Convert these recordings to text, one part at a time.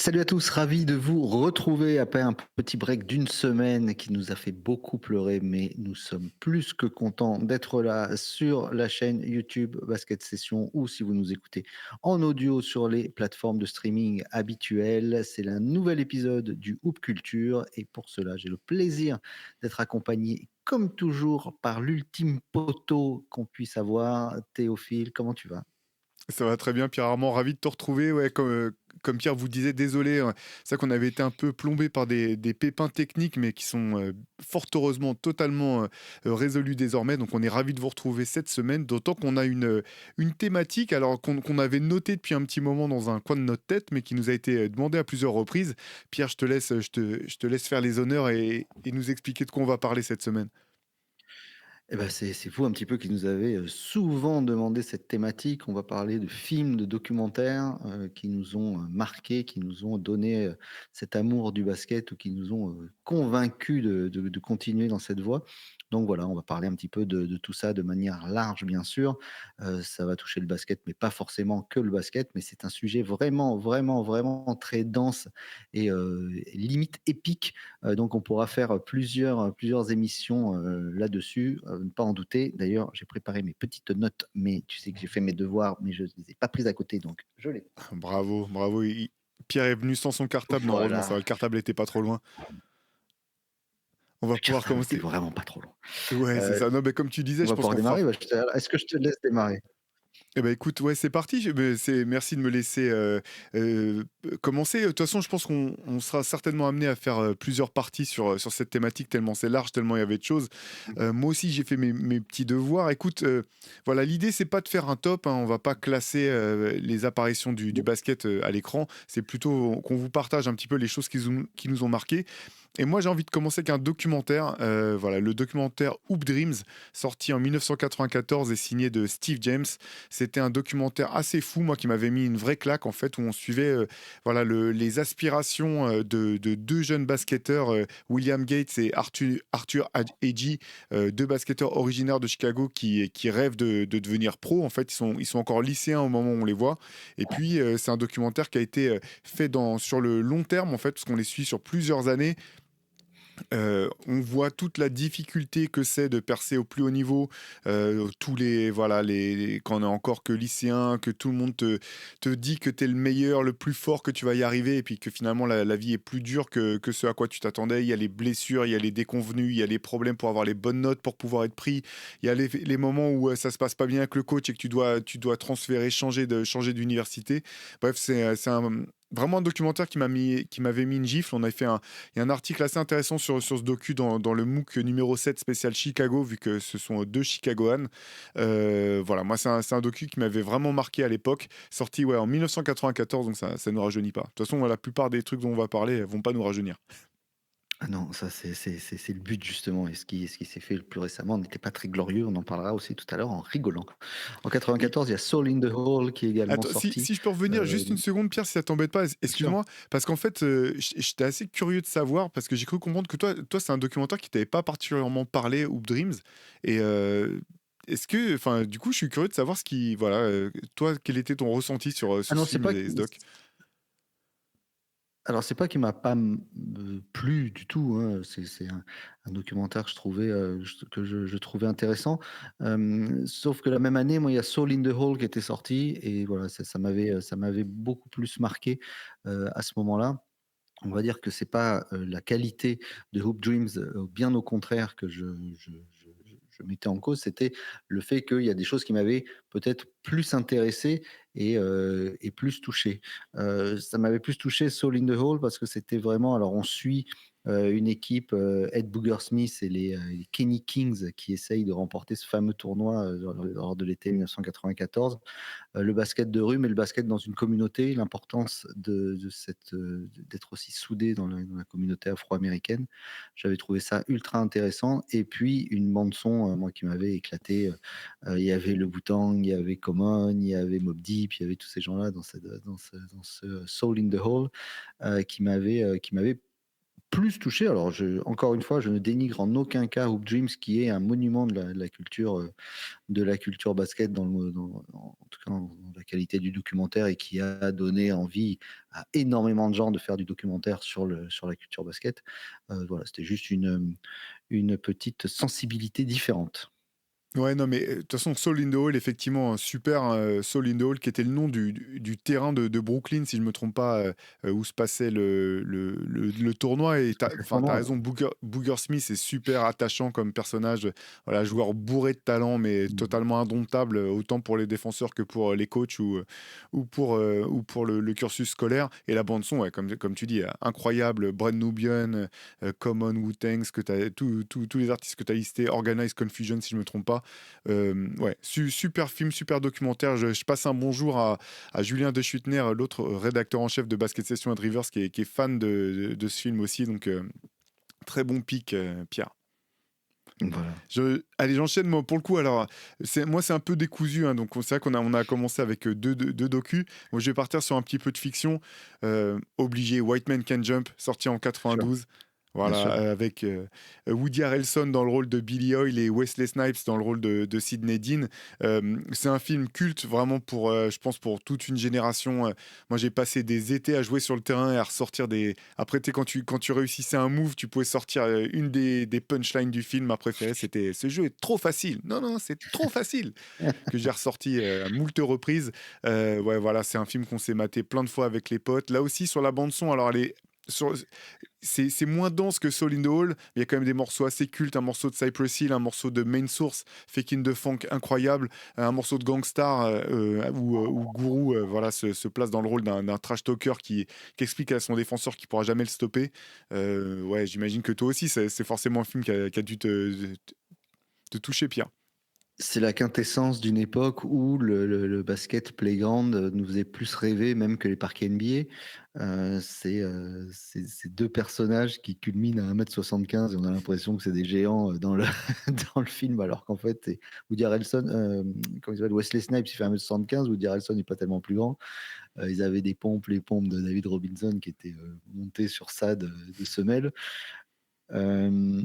Salut à tous, ravi de vous retrouver après un petit break d'une semaine qui nous a fait beaucoup pleurer, mais nous sommes plus que contents d'être là sur la chaîne YouTube Basket Session ou si vous nous écoutez en audio sur les plateformes de streaming habituelles. C'est un nouvel épisode du Hoop Culture et pour cela, j'ai le plaisir d'être accompagné comme toujours par l'ultime poteau qu'on puisse avoir. Théophile, comment tu vas? Ça va très bien, Pierre Armand, ravi de te retrouver. Ouais, comme Pierre vous disait, désolé, hein, c'est vrai qu'on avait été un peu plombé par des pépins techniques, mais qui sont fort heureusement totalement résolus désormais. Donc on est ravi de vous retrouver cette semaine, d'autant qu'on a une thématique alors qu'on avait notée depuis un petit moment dans un coin de notre tête, mais qui nous a été demandée à plusieurs reprises. Pierre, je te laisse faire les honneurs et nous expliquer de quoi on va parler cette semaine. Eh ben, c'est vous un petit peu qui nous avez, souvent demandé cette thématique. On va parler de films, de documentaires, qui nous ont, marqués, qui nous ont donné, cet amour du basket ou qui nous ont, convaincus de continuer dans cette voie. Donc voilà, on va parler un petit peu de tout ça de manière large, bien sûr. Ça va toucher le basket, mais pas forcément que le basket, mais c'est un sujet vraiment, vraiment, vraiment très dense et limite épique. Donc on pourra faire plusieurs émissions là-dessus, ne pas en douter. D'ailleurs, j'ai préparé mes petites notes, mais tu sais que j'ai fait mes devoirs, mais je ne les ai pas prises à côté, donc je les Bravo, bravo. Pierre est venu sans son cartable, mais heureusement, ça voilà. va, le cartable était pas trop loin. On va Le pouvoir cartable était commencer. vraiment pas trop long. Ouais, c'est Heu, ça. Non, mais comme tu disais, on je va pense pouvoir qu'on fera. démarrer? Bah, est-ce que je te laisse démarrer? Eh ben écoute, ouais, c'est parti. Merci de me laisser commencer. De toute façon, je pense qu'on sera certainement amené à faire plusieurs parties sur cette thématique, tellement c'est large, tellement il y avait de choses. Moi aussi, j'ai fait mes petits devoirs. Écoute, voilà, l'idée, c'est pas de faire un top, hein. On va pas classer les apparitions du basket à l'écran. C'est plutôt qu'on vous partage un petit peu les choses qui nous ont marqués. Et moi, j'ai envie de commencer avec un documentaire. Voilà, le documentaire Hoop Dreams, sorti en 1994 et signé de Steve James. C'était un documentaire assez fou, moi, qui m'avait mis une vraie claque, en fait, où on suivait voilà, les aspirations de deux jeunes basketteurs, William Gates et Arthur Agee, deux basketteurs originaires de Chicago qui rêvent de devenir pro. En fait, ils sont encore lycéens au moment où on les voit. Et puis, c'est un documentaire qui a été fait sur le long terme, en fait, parce qu'on les suit sur plusieurs années. On voit toute la difficulté que c'est de percer au plus haut niveau, tous les voilà, quand on est encore que lycéen, que tout le monde te dit que tu es le meilleur, le plus fort, que tu vas y arriver et puis que finalement la vie est plus dure que ce à quoi tu t'attendais. Il y a les blessures, il y a les déconvenus, il y a les problèmes pour avoir les bonnes notes, pour pouvoir être pris. Il y a les moments où, ça se passe pas bien avec le coach et que tu dois transférer, changer d'université. Bref, c'est vraiment un documentaire qui m'avait mis une gifle. On avait fait il y a un article assez intéressant sur ce docu dans le MOOC numéro 7 spécial Chicago, vu que ce sont deux Chicagoans. Voilà, moi, c'est un docu qui m'avait vraiment marqué à l'époque. Sorti ouais, en 1994, donc ça ne nous rajeunit pas. De toute façon, la plupart des trucs dont on va parler vont pas nous rajeunir. Ah non, ça c'est le but justement et ce qui s'est fait le plus récemment n'était pas très glorieux, on en parlera aussi tout à l'heure en rigolant. En Et 94, il y a Soul in the Hole qui est également attends, sorti. si je peux revenir juste une seconde, Pierre, si ça t'embête pas, Bien sûr. excuse-moi, parce qu'en fait, j'étais assez curieux de savoir, parce que j'ai cru comprendre que toi c'est un documentaire qui t'avait pas particulièrement parlé, Hoop Dreams. Et est-ce que, enfin, du coup, je suis curieux de savoir voilà, toi, quel était ton ressenti Ah sur non, ce c'est film pas et ce doc? alors c'est pas qu'il m'a pas plu du tout, hein, c'est un documentaire que je trouvais, je trouvais intéressant. Sauf que la même année, moi, il y a Soul in the Hole qui était sorti et voilà, ça m'avait beaucoup plus marqué, à ce moment-là. On va dire que c'est pas, la qualité de Hoop Dreams, bien au contraire que je mettais en cause, c'était le fait qu'il y a des choses qui m'avaient peut-être plus intéressé et plus touché. Ça m'avait plus touché Soul in the Hole parce que c'était vraiment alors on suit, une équipe, Ed Booger Smith et les Kenny Kings qui essayent de remporter ce fameux tournoi, lors de l'été 1994. Le basket de rue, mais le basket dans une communauté, l'importance d'être aussi soudé dans la communauté afro-américaine. J'avais trouvé ça ultra intéressant et puis une bande son, moi qui m'avait éclaté, il y avait le Wu-Tang, il y avait Common, il y avait Mobb Deep, il y avait tous ces gens-là dans ce Soul in the Hole, qui m'avait plus touché. Alors encore une fois, je ne dénigre en aucun cas Hoop Dreams qui est un monument de la culture basket en tout cas dans la qualité du documentaire et qui a donné envie à énormément de gens de faire du documentaire sur la culture basket. Voilà, c'était juste une petite sensibilité différente. Ouais, non, mais de toute façon, Soul in the Hall, effectivement, un super Soul in the Hall, qui était le nom du terrain de Brooklyn, si je me trompe pas, où se passait le tournoi. Et enfin, t'as Vraiment, raison, Booger Smith est super attachant comme personnage, voilà, joueur bourré de talent, mais totalement indomptable, autant pour les défenseurs que pour les coachs ou pour le cursus scolaire. Et la bande son, ouais, comme tu dis, incroyable. Brand Nubian, Common, Wu-Tang, tous les artistes que tu as listés, Organized Confusion, si je me trompe pas. Ouais, super film, super documentaire. Je passe un bonjour à Julien De Schutner, l'autre rédacteur en chef de Basket Session à Rivers, qui est fan de ce film aussi. Donc, très bon pic, Pierre. voilà. Allez, j'enchaîne moi pour le coup. Alors, moi, c'est un peu décousu, hein, donc c'est vrai qu'on a commencé avec deux docus. Moi, je vais partir sur un petit peu de fiction. Obligé, White Man Can Jump, sorti en Sûr, 92. bien Voilà, sûr. avec Woody Harrelson dans le rôle de Billy Hoyle et Wesley Snipes dans le rôle de Sidney Dean. C'est un film culte vraiment pour, je pense, pour toute une génération. Moi, j'ai passé des étés à jouer sur le terrain et à ressortir des. Après, tu sais, quand tu réussissais un move, tu pouvais sortir une des punchlines du film. Ma préférée, c'était ce jeu est trop facile. Non, non, c'est trop facile. Que j'ai ressorti à moult reprises. Ouais, voilà, c'est un film qu'on s'est maté plein de fois avec les potes. Là aussi, sur la bande-son, alors elle est. sur- c'est moins dense que Soul in the Hall, mais il y a quand même des morceaux assez cultes, un morceau de Cypress Hill, un morceau de Main Source, Fakin' the Funk incroyable, un morceau de Gangstar où Guru voilà, se place dans le rôle d'un trash talker qui explique à son défenseur qu'il pourra jamais le stopper. Ouais, j'imagine que toi aussi, c'est forcément un film qui a dû te toucher, Pierre. C'est la quintessence d'une époque où le basket playground nous faisait plus rêver même que les parquets NBA. C'est deux personnages qui culminent à 1,75 m et on a l'impression que c'est des géants dans dans le film, alors qu'en fait, Woody Harrelson, comment il s'appelle, Wesley Snipes, il fait 1,75 m, Woody Harrelson n'est pas tellement plus grand. Ils avaient des pompes, les pompes de David Robinson qui étaient montées sur ça de semelles. Euh,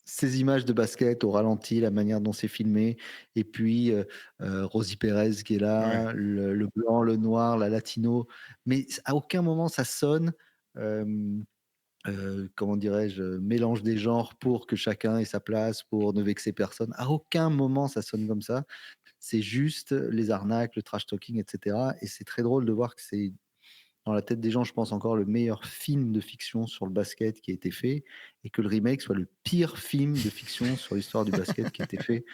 Ces images de basket au ralenti, la manière dont c'est filmé, et puis Rosie Perez qui est Ouais. là, le blanc, le noir, la latino, mais à aucun moment ça sonne, euh, comment dirais-je, mélange des genres pour que chacun ait sa place, pour ne vexer personne. À aucun moment ça sonne comme ça. C'est juste les arnaques, le trash talking, etc. Et c'est très drôle de voir que c'est dans la tête des gens, je pense encore le meilleur film de fiction sur le basket qui a été fait, et que le remake soit le pire film de fiction sur l'histoire du basket qui a été fait.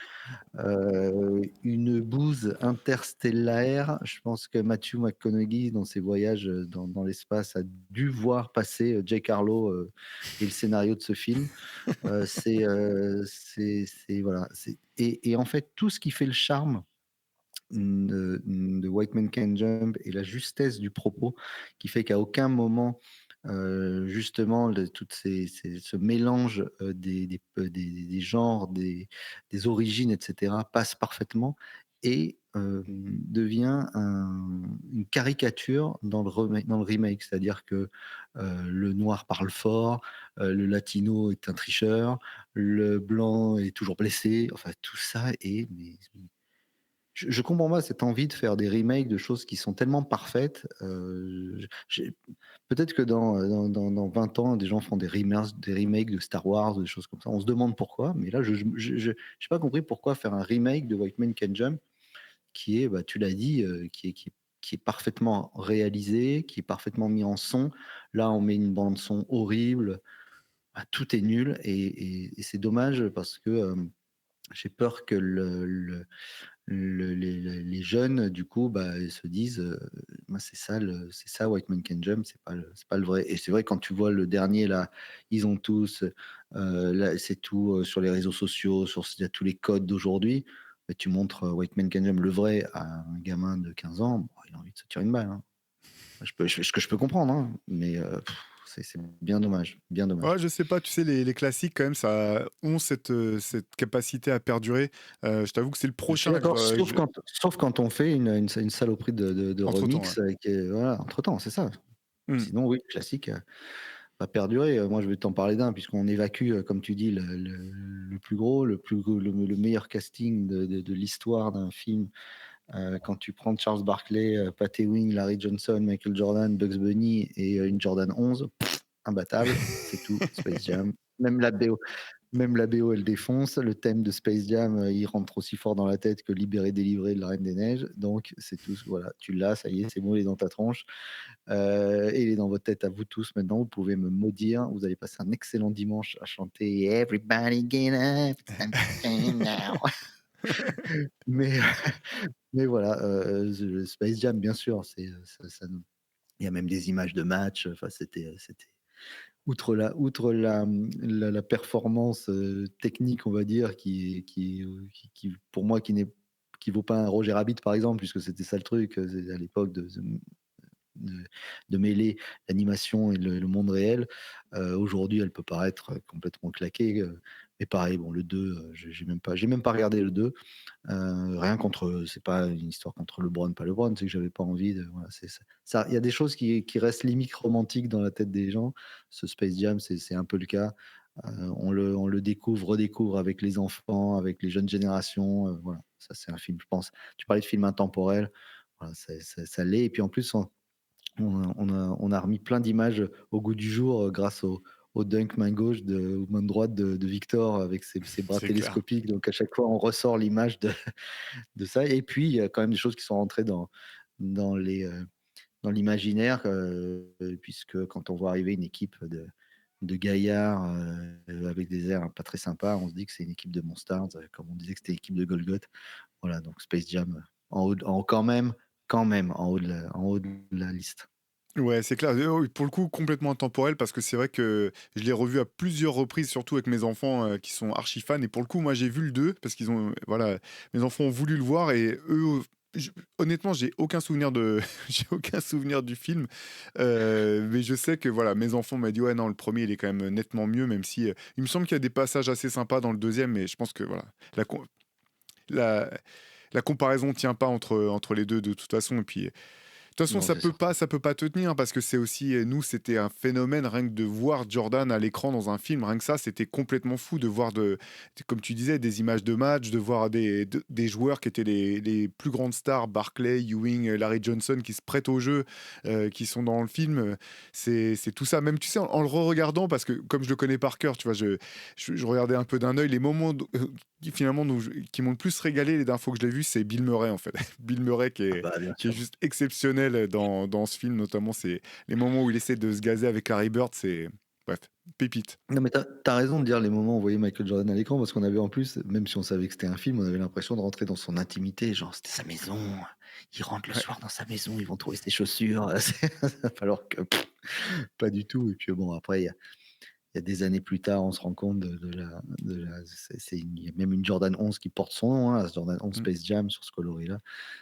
Une bouse interstellaire. Je pense que Matthew McConaughey, dans ses voyages dans l'espace, a dû voir passer Jake Harlow et le scénario de ce film. Voilà. Et en fait, tout ce qui fait le charme de White Man Can Jump et la justesse du propos qui fait qu'à aucun moment, justement, ce mélange des genres, des origines, etc., passe parfaitement et devient une caricature dans le remake. C'est-à-dire que le noir parle fort, le latino est un tricheur, le blanc est toujours blessé. Enfin, tout ça est je comprends pas cette envie de faire des remakes de choses qui sont tellement parfaites. Peut-être que dans 20 ans, des gens font des remakes de Star Wars, des choses comme ça. On se demande pourquoi, mais là, je n'ai pas compris pourquoi faire un remake de White Man Can Jump qui est, bah, tu l'as dit, qui est parfaitement réalisé, qui est parfaitement mis en son. Là, on met une bande son horrible, bah, tout est nul et c'est dommage parce que j'ai peur que les jeunes, du coup, bah, ils se disent, moi, c'est ça, White Man Can Jump, c'est pas le vrai. Et c'est vrai, quand tu vois le dernier, là, ils ont tous, là, c'est tout sur les réseaux sociaux, il y a tous les codes d'aujourd'hui. Mais tu montres White Man Can Jump, le vrai, à un gamin de 15 ans, bon, il a envie de se tirer une balle, hein. Ce que je peux comprendre, hein, mais c'est bien dommage, bien Ouais, dommage. je sais pas, tu sais, les classiques, quand même, ça ont cette capacité à perdurer. Je t'avoue que c'est le Je suis prochain d'accord, sauf quand on fait une saloperie de entre-temps, ouais. remix, qui est, voilà, entre-temps, c'est ça. Mmh. Sinon, oui, classique. va perdurer. Moi, je vais t'en parler d'un, puisqu'on évacue, comme tu dis, le plus gros, le meilleur casting de l'histoire d'un film. Quand tu prends Charles Barkley, Pat Ewing, Larry Johnson, Michael Jordan, Bugs Bunny et une Jordan 11, imbattable, c'est tout. Space Jam. Même la BO, même la BO, elle défonce. Le thème de Space Jam, il rentre aussi fort dans la tête que Libéré, délivré de la Reine des Neiges. Donc, c'est tout. Voilà, tu l'as, ça y est, c'est bon, il est dans ta tronche. Et il est dans votre tête à vous tous maintenant. Vous pouvez me maudire. Vous allez passer un excellent dimanche à chanter Everybody get up, it's time to jam now. Mais, mais voilà, Space Jam, bien sûr, il y a même des images de match. Enfin, c'était outre la performance technique, on va dire, pour moi, qui vaut pas un Roger Rabbit, par exemple, puisque c'était ça le truc, à l'époque de, de mêler l'animation et le monde réel. Aujourd'hui, elle peut paraître complètement claquée. Mais pareil, bon, le 2, j'ai même pas regardé le 2. Rien contre, c'est pas une histoire contre LeBron, pas LeBron, c'est que j'avais pas envie de. Voilà, c'est ça. Il y a des choses qui restent limite romantiques dans la tête des gens. Ce Space Jam, c'est un peu le cas. On le découvre, redécouvre avec les enfants, avec les jeunes générations. Voilà, ça c'est un film, je pense. Tu parlais de film intemporel. Voilà, ça l'est. Et puis en plus, on a remis plein d'images au goût du jour grâce au dunk main gauche ou main droite de Victor avec ses bras C'est clair. télescopiques. Donc à chaque fois, on ressort l'image de ça. Et puis, il y a quand même des choses qui sont rentrées dans dans l'imaginaire, puisque quand on voit arriver une équipe de gaillards avec des airs pas très sympas, on se dit que c'est une équipe de Monstars, comme on disait que c'était l'équipe de Golgoth. Voilà, donc Space Jam quand même en haut de la liste. Ouais, c'est clair. Oui, pour le coup, complètement intemporel parce que c'est vrai que je l'ai revu à plusieurs reprises, surtout avec mes enfants qui sont archi fans. Et pour le coup, moi, j'ai vu le 2 parce qu'ils ont, voilà, mes enfants ont voulu le voir et eux, honnêtement, j'ai aucun souvenir de, j'ai aucun souvenir du film. Mais je sais que voilà, mes enfants m'ont dit ouais, non, le premier, il est quand même nettement mieux, même si il me semble qu'il y a des passages assez sympas dans le deuxième, mais je pense que voilà, la, com- la, la comparaison tient pas entre les deux de toute façon. Et puis, de toute façon, Non, c'est certain. ça peut pas te tenir parce que c'est aussi, nous, c'était un phénomène rien que de voir Jordan à l'écran dans un film. Rien que ça, c'était complètement fou de voir, comme tu disais, des images de match, de voir des joueurs qui étaient les plus grandes stars, Barclay, Ewing, Larry Johnson, qui se prêtent au jeu, qui sont dans le film. C'est tout ça. Même, tu sais, en le re-regardant, parce que comme je le connais par cœur, tu vois, je regardais un peu d'un œil les moments qui finalement qui m'ont le plus régalé les dernières fois que je l'ai vu, c'est Bill Murray en fait. Bill Murray Ah bah, bien qui est sûr. juste exceptionnel dans ce film, notamment c'est les moments où il essaie de se gazer avec Harry Bird, c'est bref, pépite. Non, mais t'as raison de dire les moments où on voyait Michael Jordan à l'écran, parce qu'on avait en plus, même si on savait que c'était un film, on avait l'impression de rentrer dans son intimité, genre c'était sa maison, il rentre le Ouais. soir dans sa maison, ils vont trouver ses chaussures, alors que pas du tout. Et puis bon, après, il y a des années plus tard, on se rend compte il y a même une Jordan 11 qui porte son nom, hein, Jordan 11 Mm. Space Jam sur ce coloris-là,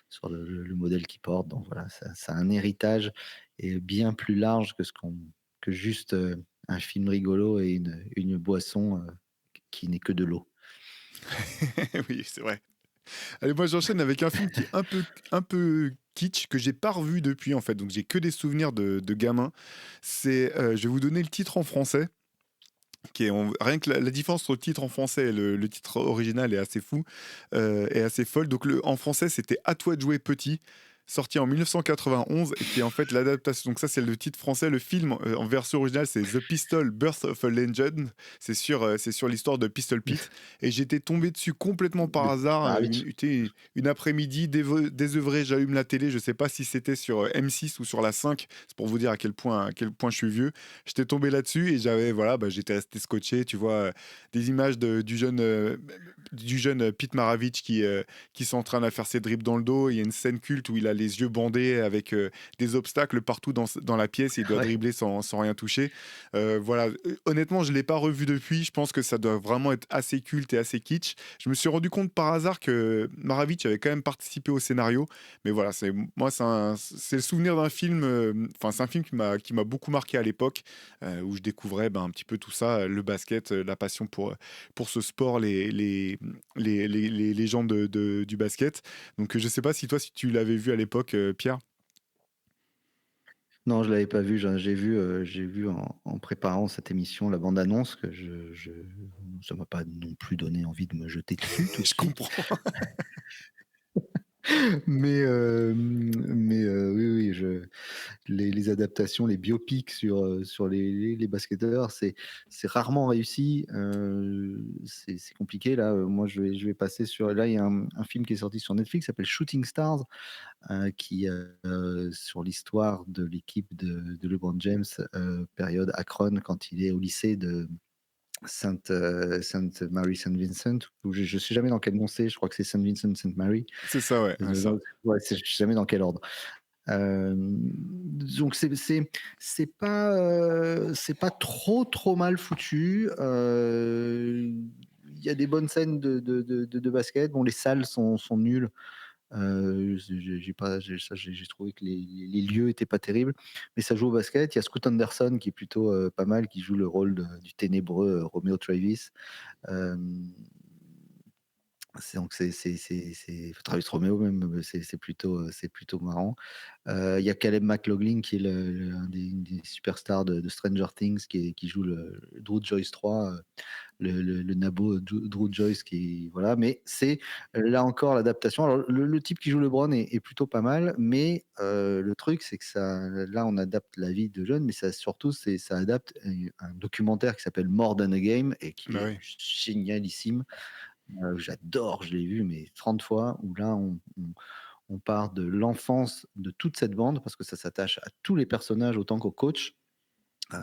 sur le modèle qu'il porte. Donc voilà, ça a un héritage et bien plus large que juste un film rigolo et une boisson qui n'est que de l'eau. Oui, c'est vrai. Allez, moi j'enchaîne avec un film qui est un peu kitsch, que j'ai pas revu depuis en fait, donc j'ai que des souvenirs de gamin. Je vais vous donner le titre en français. Rien que la différence entre le titre en français et le titre original est assez fou, est assez folle. Donc en français, c'était À toi de jouer petit, sorti en 1991, et qui est en fait l'adaptation. Donc ça, c'est le titre français. Le film en version originale, c'est The Pistol Birth of a Legend. C'est sur l'histoire de Pistol Pete. Et j'étais tombé dessus complètement par De hasard Maravich. une après-midi, désœuvré, j'allume la télé. Je sais pas si c'était sur M6 ou sur la 5. C'est pour vous dire à quel point je suis vieux. J'étais tombé là-dessus et voilà, bah, j'étais resté scotché, tu vois, des images du jeune Pete Maravich qui s'entraîne à faire ses dribbles dans le dos. Il y a une scène culte où il a les yeux bandés avec des obstacles partout dans la pièce et il doit Ouais. dribbler sans rien toucher. Voilà, honnêtement, je l'ai pas revu depuis. Je pense que ça doit vraiment être assez culte et assez kitsch. Je me suis rendu compte par hasard que Maravich avait quand même participé au scénario, mais voilà, c'est le souvenir d'un film. Enfin, c'est un film qui m'a beaucoup marqué à l'époque, où je découvrais ben, un petit peu tout ça, le basket, la passion pour ce sport, les gens du basket. Donc je sais pas si toi, si tu l'avais vu à l'époque, Pierre. Non, je l'avais pas vu, j'ai vu en préparant cette émission la bande annonce que je ça m'a pas non plus donné envie de me jeter dessus tout de Je suite. comprends. Oui, oui, je les adaptations, les biopics sur les basketteurs, c'est rarement réussi, c'est compliqué là, moi je vais passer sur là, il y a un film qui est sorti sur Netflix qui s'appelle Shooting Stars, qui, sur l'histoire de l'équipe de LeBron James, période Akron quand il est au lycée de Sainte Mary Saint Vincent, ou je sais jamais dans quel nom c'est, je crois que c'est Saint Vincent Saint Mary. C'est ça, ouais, ouais, ça. Ouais, c'est je sais jamais dans quel ordre. Donc c'est pas trop mal foutu. Il y a des bonnes scènes de basket. Bon, les salles sont nulles. J'ai pas j'ai trouvé que les lieux étaient pas terribles, mais ça joue au basket. Il y a Scoot Anderson qui est plutôt, pas mal, qui joue le rôle du ténébreux, Romeo Travis. Hem c'est Travis Romeo même, c'est plutôt marrant. Il y a Caleb McLaughlin qui est un des une des superstars de Stranger Things qui joue le Drew Joyce 3, le nabo Drew Joyce qui voilà, mais c'est là encore l'adaptation. Alors le type qui joue LeBron est plutôt pas mal, mais le truc c'est que ça là on adapte la vie de jeunes, mais ça surtout ça adapte un documentaire qui s'appelle More Than a Game et qui Bah, est oui. génialissime. J'adore, je l'ai vu mais 30 fois, où là on part de l'enfance de toute cette bande, parce que ça s'attache à tous les personnages autant qu'au coach, heu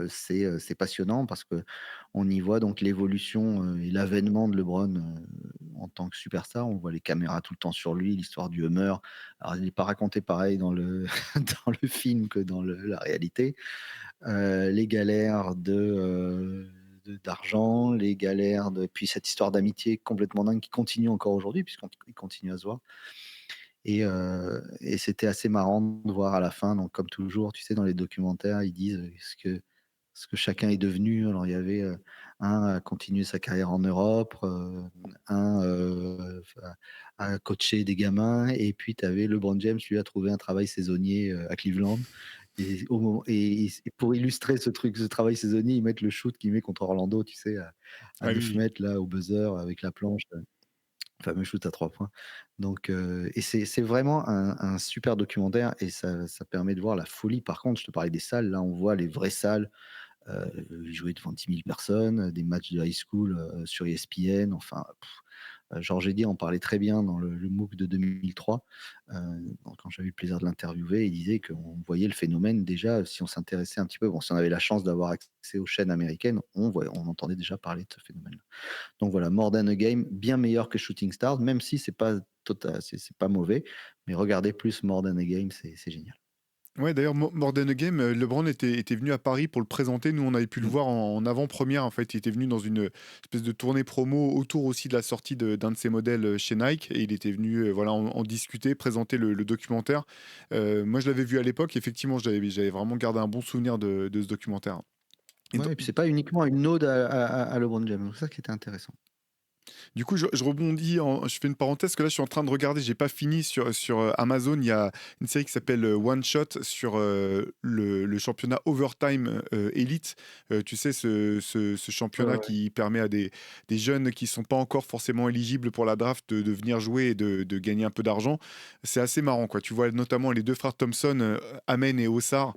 c'est passionnant parce que on y voit donc l'évolution, et l'avènement de LeBron, en tant que superstar. On voit les caméras tout le temps sur lui, l'histoire du Hummer. Alors il n'est pas raconté pareil dans le dans le film que dans la réalité. Les galères d'argent, les galères de puis cette histoire d'amitié complètement dingue qui continue encore aujourd'hui puisqu'on ils continuent à se voir et c'était assez marrant de voir à la fin, donc comme toujours, tu sais, dans les documentaires, ils disent, ce que chacun est devenu. Alors il y avait, un à continuer sa carrière en Europe, un, à coacher des gamins et puis tu avais LeBron James, lui, a trouvé un travail saisonnier, à Cleveland et au moment et pour illustrer ce travail saisonnier, ils mettent le shoot qu'il met contre Orlando, tu sais, à Ah 9 oui. mètres là, au buzzer avec la planche, fameux shoot à 3 points. Donc et c'est vraiment un super documentaire et ça permet de voir la folie. Par contre, je te parlais des salles, là, on voit les vraies salles, jouer devant 10 000 personnes, des matchs de high school, sur ESPN, enfin, Georges Eddy en parlait très bien dans le MOOC de 2003. Heu, donc quand j'avais eu le plaisir de l'interviewer, il disait qu'on voyait le phénomène déjà, si on s'intéressait un petit peu, bon, si on avait la chance d'avoir accès aux chaînes américaines, on entendait déjà parler de ce phénomène. Donc voilà, More Than a Game, bien meilleur que Shooting Stars, même si c'est pas mauvais, mais regardez plus More Than a Game, c'est génial. Ouais, d'ailleurs, More Than a Game, LeBron était venu à Paris pour le présenter. Nous, on avait pu le Mmh. voir en avant-première, en fait. Il était venu dans une espèce de tournée promo autour aussi de la sortie d'un de ses modèles, chez Nike et il était venu, voilà, en discuter, présenter le documentaire. Moi, je l'avais vu à l'époque, effectivement, j'avais vraiment gardé un bon souvenir de ce documentaire et Ouais, et puis c'est pas uniquement une ode à LeBron James, donc ça qui était intéressant. du coup, je rebondis, je fais une parenthèse, que là, je suis en train de regarder, j'ai pas fini sur Amazon, il y a une série qui s'appelle One Shot sur le championnat Overtime Elite. Tu sais, ce Ouais, championnat ouais. qui permet à des jeunes qui sont pas encore forcément éligibles pour la draft de venir jouer et de gagner un peu d'argent. C'est assez marrant, quoi. Tu vois notamment les deux frères Thompson, Amen et Ossar,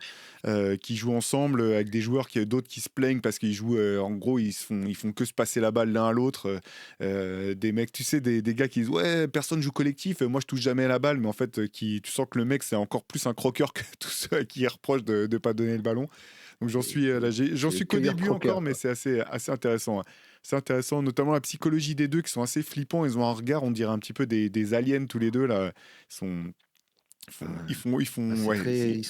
qui jouent ensemble avec des joueurs d'autres qui se plaignent parce qu'ils jouent, en gros, ils font que se passer la balle l'un à l'autre. Des mecs, tu sais, des gars qui disent ouais, personne joue collectif, moi je touche jamais à la balle, mais en fait, tu sens que le mec c'est encore plus un croqueur que tous ceux à qui il reproche de pas donner le ballon. Donc là, j'en C'est suis que qu'au dire début croqueur, encore, mais quoi. c'est assez intéressant, ouais. C'est intéressant, notamment la psychologie des deux qui sont assez flippants. Ils ont un regard, on dirait un petit peu des aliens tous les deux là. Ils sont, ils Ah, font, c'est ouais, très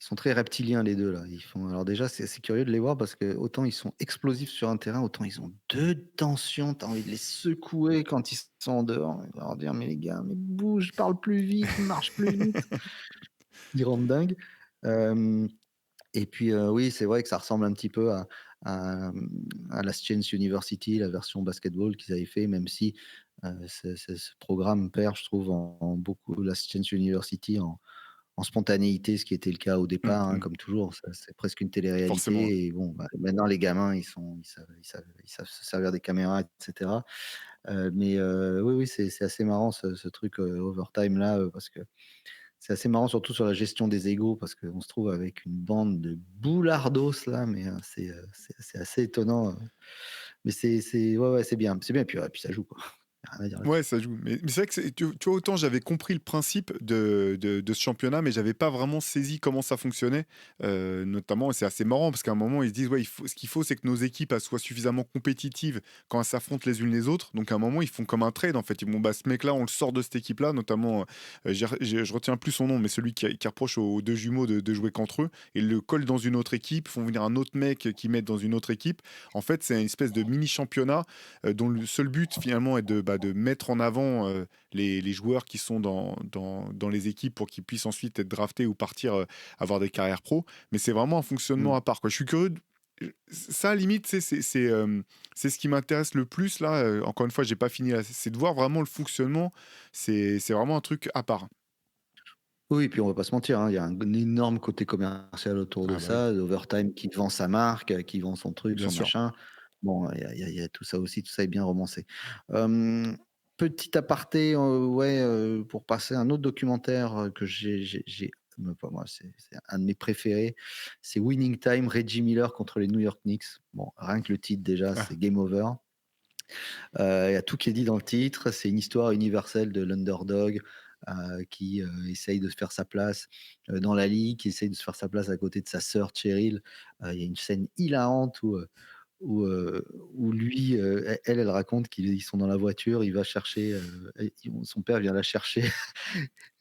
ils sont très reptiliens les 2 là. Ils font alors déjà, c'est curieux de les voir parce que autant ils sont explosifs sur un terrain, autant ils ont 2 tensions, tu as envie de les secouer quand ils sont en dehors et leur dire: «Mais les gars, mais bouge, parle plus vite, marche plus vite». Ils rendent dingues. Hem Et puis, oui, c'est vrai que ça ressemble un petit peu à Last Chance University, la version basketball qu'ils avaient fait, même si, ce programme perd, je trouve, en beaucoup Last Chance University en spontanéité, ce qui était le cas au départ, hein, Mmh. comme toujours. Ça, c'est presque une Forcément. télé-réalité et bon, bah, maintenant les gamins, ils savent se servir des caméras et cetera. Oui, oui, c'est assez marrant ce truc, overtime là, parce que c'est assez marrant surtout sur la gestion des égos parce qu'on se trouve avec une bande de boulardos là, mais c'est assez étonnant, mais c'est ouais, ouais, c'est bien et puis ça joue quoi. Il y a rien à dire Ouais, là-dessus. ça joue. Mais c'est vrai que tu vois, autant j'avais compris le principe de ce championnat, mais j'avais pas vraiment saisi comment ça fonctionnait. Notamment, et c'est assez marrant parce qu'à un moment, ils se disent, ouais, ce qu'il faut, c'est que nos équipes elles soient suffisamment compétitives quand elles s'affrontent les unes les autres. Donc à un moment, ils font comme un trade en fait. Ils vont, bah, ce mec-là, on le sort de cette équipe-là, notamment, je retiens plus son nom, mais celui qui reproche aux deux jumeaux de jouer qu'entre eux, et le colle dans une autre équipe, font venir un autre mec qui met dans une autre équipe. En fait, c'est une espèce de mini championnat dont le seul but finalement est de mettre en avant les joueurs qui sont dans les équipes pour qu'ils puissent ensuite être draftés ou partir avoir des carrières pro. Mais c'est vraiment un fonctionnement Mmh. à part, quoi. Je suis curieux. Ça, à la limite, c'est ce qui m'intéresse le plus là. Encore une fois, j'ai pas fini là. C'est de voir vraiment le fonctionnement. C'est vraiment un truc à part. Oui, puis on va pas se mentir, hein, il y a un énorme côté commercial autour de Ah bah oui, ça, l'Overtime qui vend sa marque, qui vend son truc, bien son sûr. machin. Bon, il y a tout ça aussi, tout ça est bien romancé. Hem, Petit aparté, ouais, pour passer à un autre documentaire, que j'ai non pas moi, c'est un de mes préférés, c'est Winning Time, Reggie Miller contre les New York Knicks. Bon, rien que le titre déjà, Ah, c'est game over. Il y a tout qui est dit dans le titre. C'est une histoire universelle de l'underdog qui essaye de se faire sa place dans la ligue, qui essaye de se faire sa place à côté de sa sœur Cheryl. Il y a une scène hilarante où, où lui, elle raconte qu'ils sont dans la voiture, il va chercher, son père vient la chercher.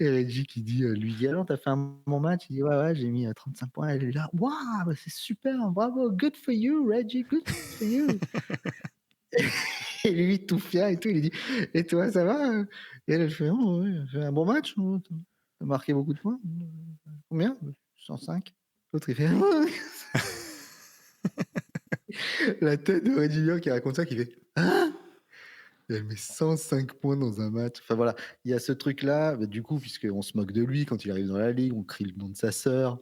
Et Reggie qui dit, lui dit: «Alors, t'as fait un bon match?» Il dit: «Ouais, ouais, j'ai mis 35 points». Elle est là: «Waouh, bah, c'est super, bravo, good for you Reggie, good for you». Et lui tout fier et tout, il lui dit: «Et toi, ça va, Et elle, elle fait: «Oh ouais, j'ai fait un bon match, tu marqué beaucoup de points?» «Combien?» «105». L'autre il fait: la tête de Reggie Miller qui raconte ça, qui fait: «Hein?» Elle met 105 points dans un match. Enfin voilà, il y a ce truc-là, bah, du coup, puisqu'on se moque de lui quand il arrive dans la ligue, on crie le nom de sa sœur,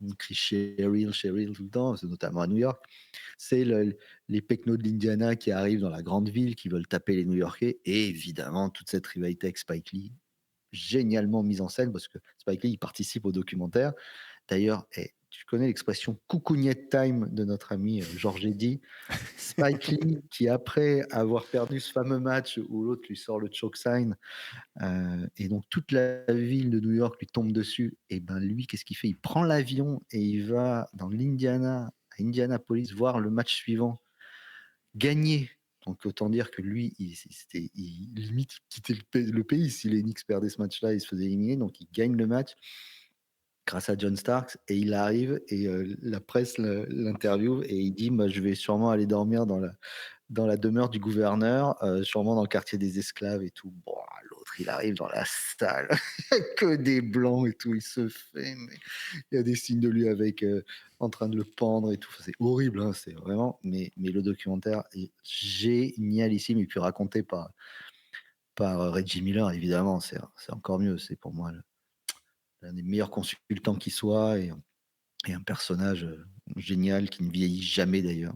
on crie Cheryl, Cheryl tout le temps, c'est notamment à New York. C'est les pecnos de l'Indiana qui arrivent dans la grande ville, qui veulent taper les New-Yorkais et évidemment toute cette rivalité avec Spike Lee, génialement mise en scène parce que Spike Lee, il participe au documentaire. D'ailleurs, tu connais l'expression «coucougnette time» de notre ami, Georges Eddy? Spike Lee qui après avoir perdu ce fameux match où l'autre lui sort le choke sign, et donc toute la ville de New York lui tombe dessus et ben, lui, qu'est-ce qu'il fait? Il prend l'avion et il va dans l'Indiana, à Indianapolis, voir le match suivant gagner. Donc autant dire que lui, il limite quittait le pays. Si les Knicks perdaient ce match-là, il se faisait éliminer. Donc il gagne le match grâce à John Starks et il arrive et la presse l'interviewe et il dit: «Moi, je vais sûrement aller dormir dans la demeure du gouverneur, sûrement dans le quartier des esclaves et tout». Bon, l'autre, il arrive dans la salle, que des blancs et tout, il se fait mais il y a des signes de lui avec, en train de le pendre et tout. Enfin, c'est horrible, hein, c'est vraiment mais le documentaire est génialissime et puis raconté par, Reggie Miller évidemment, c'est encore mieux. C'est pour moi l'un des meilleurs consultants qui soit et un personnage, génial qui ne vieillit jamais d'ailleurs.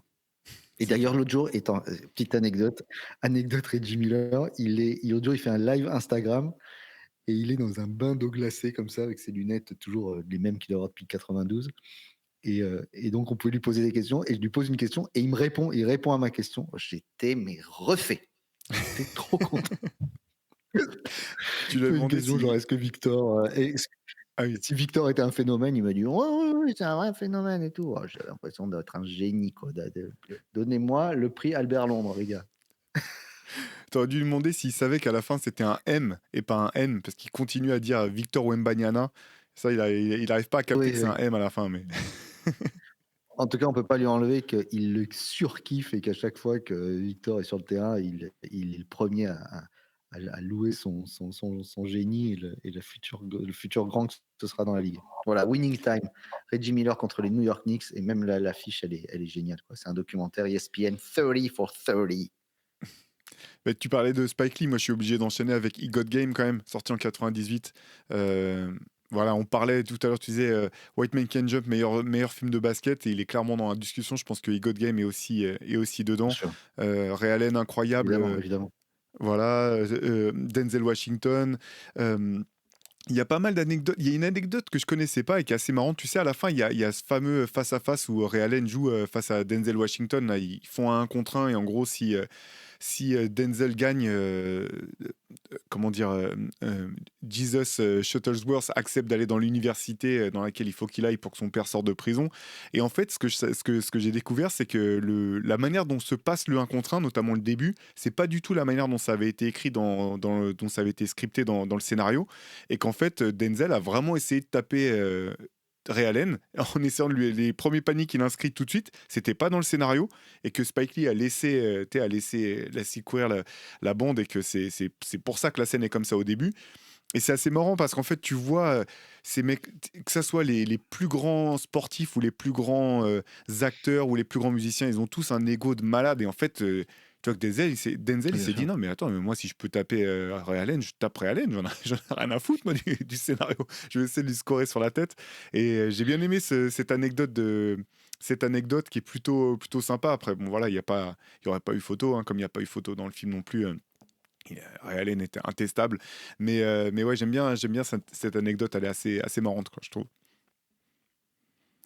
Et c'est d'ailleurs clair. l'autre jour étant petite anecdote Reggie Miller, l'autre jour il fait un live Instagram et il est dans un bain d'eau glacée comme ça avec ses lunettes toujours, les mêmes qu'il doit avoir depuis 92 et donc on pouvait lui poser des questions et je lui pose une question et il répond à ma question. J'étais mais refait. J'étais trop content. Tu lui Je as pose une demandé question genre: si. «Est-ce que Victor, est-ce Ah oui. si Victor était un phénomène?» Il m'a dit: «Ouais, ouais, ouais, c'est un vrai phénomène et tout». Oh, j'avais l'impression d'être un génie quoi, donnez-moi le prix Albert Londres les gars. T'aurais dû lui demander s'il savait qu'à la fin c'était un M et pas un N, parce qu'il continue à dire Victor Wembanyama. Ça, il arrive pas à capter Oui, que c'est un oui. M à la fin, mais En tout cas, on peut pas lui enlever qu'il le surkiffe et qu'à chaque fois que Victor est sur le terrain, il est le premier à louer son génie et le futur grand que ce sera dans la ligue. Voilà, Winning Time, Reggie Miller contre les New York Knicks et même l'affiche, elle est géniale, quoi. C'est un documentaire ESPN 30 for 30. mais tu parlais de Spike Lee, moi je suis obligé d'enchaîner avec E Got Game quand même, sorti en 98. Voilà, on parlait tout à l'heure, tu disais White Man Can Jump, meilleur film de basket, et il est clairement dans la discussion. Je pense que God Game est aussi Bien dedans. sûr, Ray Allen, incroyable. évidemment, évidemment. Voilà, Denzel Washington. euh, Il y a pas mal d'anecdotes. Il y a une anecdote que je connaissais pas et qui est assez marrante. Tu sais, à la fin, il y a ce fameux face-à-face où Ray Allen joue face à Denzel Washington. Là, ils font un contre un et en gros, si Denzel gagne, comment dire, Jesus Shuttlesworth accepte d'aller dans l'université dans laquelle il faut qu'il aille pour que son père sorte de prison. Et en fait, ce que j'ai découvert, c'est que la manière dont se passe le un contre un, notamment le début, c'est pas du tout la manière dont ça avait été écrit, dont ça avait été scripté dans le scénario. Et qu'en fait, Denzel a vraiment essayé de taper Ray Allen en essayant de lui. Les premiers paniques qu'il inscrit tout de suite, c'était pas dans le scénario, et que Spike Lee a laissé courir la bande, et que c'est pour ça que la scène est comme ça au début. Et c'est assez marrant parce qu'en fait, tu vois, ces mecs, que ce soit les plus grands sportifs ou les plus grands acteurs ou les plus grands musiciens, ils ont tous un ego de malade. Et en fait, tu vois que Denzel, il Bien s'est dit sûr. non, mais attends, mais moi, si je peux taper Ray Allen, je tape Ray Allen, j'en ai rien à foutre, moi, du scénario. Je vais essayer de lui scorer sur la tête. Et j'ai bien aimé cette anecdote qui est plutôt sympa. Après, bon, voilà, il y aurait pas eu photo, hein, comme il n'y a pas eu photo dans le film non plus. Ray Allen était intestable. Mais ouais, j'aime bien cette anecdote, elle est assez marrante, quoi, je trouve.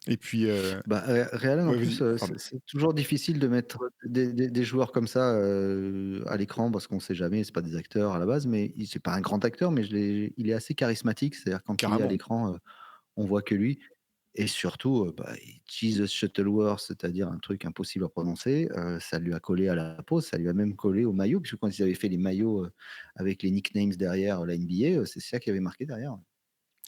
Et puis, Bah, Ray Allen, en ouais, plus, vas-y, pardon. c'est toujours difficile de mettre des joueurs comme ça, à l'écran parce qu'on sait jamais, c'est pas des acteurs à la base, mais c'est pas un grand acteur, mais il est assez charismatique. C'est-à-dire quand il est à Carrément. l'écran, on voit que lui et surtout, bah, Jesus Shuttleworth, c'est-à-dire un truc impossible à prononcer, ça lui a collé à la peau, ça lui a même collé au maillot, puisque quand ils avaient fait les maillots, avec les nicknames derrière, la NBA, c'est ça qui avait marqué derrière.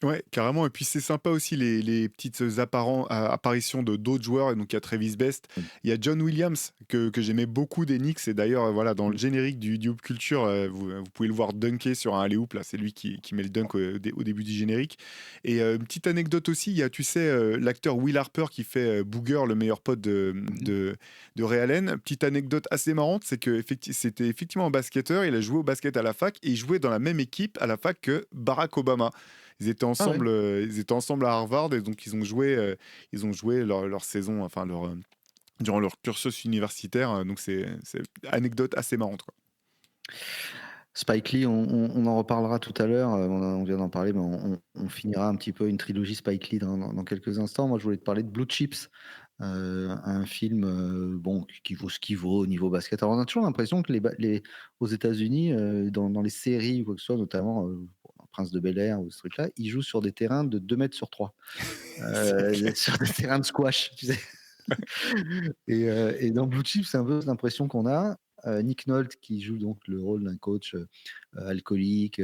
Ouais, carrément. Et puis c'est sympa aussi les petites apparitions de d'autres joueurs. Et donc il y a Travis Best, Mmh. il y a John Williams que j'aimais beaucoup des Knicks. Et d'ailleurs, voilà, dans le Mmh. générique du Hoop Culture, vous pouvez le voir dunker sur un alley-oop. Là, c'est lui qui met le dunk au début du générique. Et une petite anecdote aussi, il y a, tu sais, l'acteur Will Harper qui fait Booger, le meilleur pote Mmh. de Ray Allen. Petite anecdote assez marrante, c'est que c'était effectivement un basketteur. Il a joué au basket à la fac et il jouait dans la même équipe à la fac que Barack Obama. Ah ouais? Ils étaient ensemble à Harvard, et donc ils ont joué leur saison, enfin durant leur cursus universitaire. Donc c'est anecdote assez marrante, quoi. Spike Lee, on en reparlera tout à l'heure, on vient d'en parler, mais on finira un petit peu une trilogie Spike Lee dans quelques instants. Moi, je voulais te parler de Blue Chips, un film, bon, qui vaut ce qu'il vaut au niveau basket. Alors, on a toujours l'impression que aux États-Unis, dans les séries ou quoi que ce soit, notamment, Prince de Bel-Air ou ce truc-là, ils jouent sur des terrains de 2 mètres sur 3, C'est clair. sur des terrains de squash, tu sais? Et dans Blue Chips, c'est un peu l'impression qu'on a. Nick Nolte qui joue donc le rôle d'un coach, alcoolique,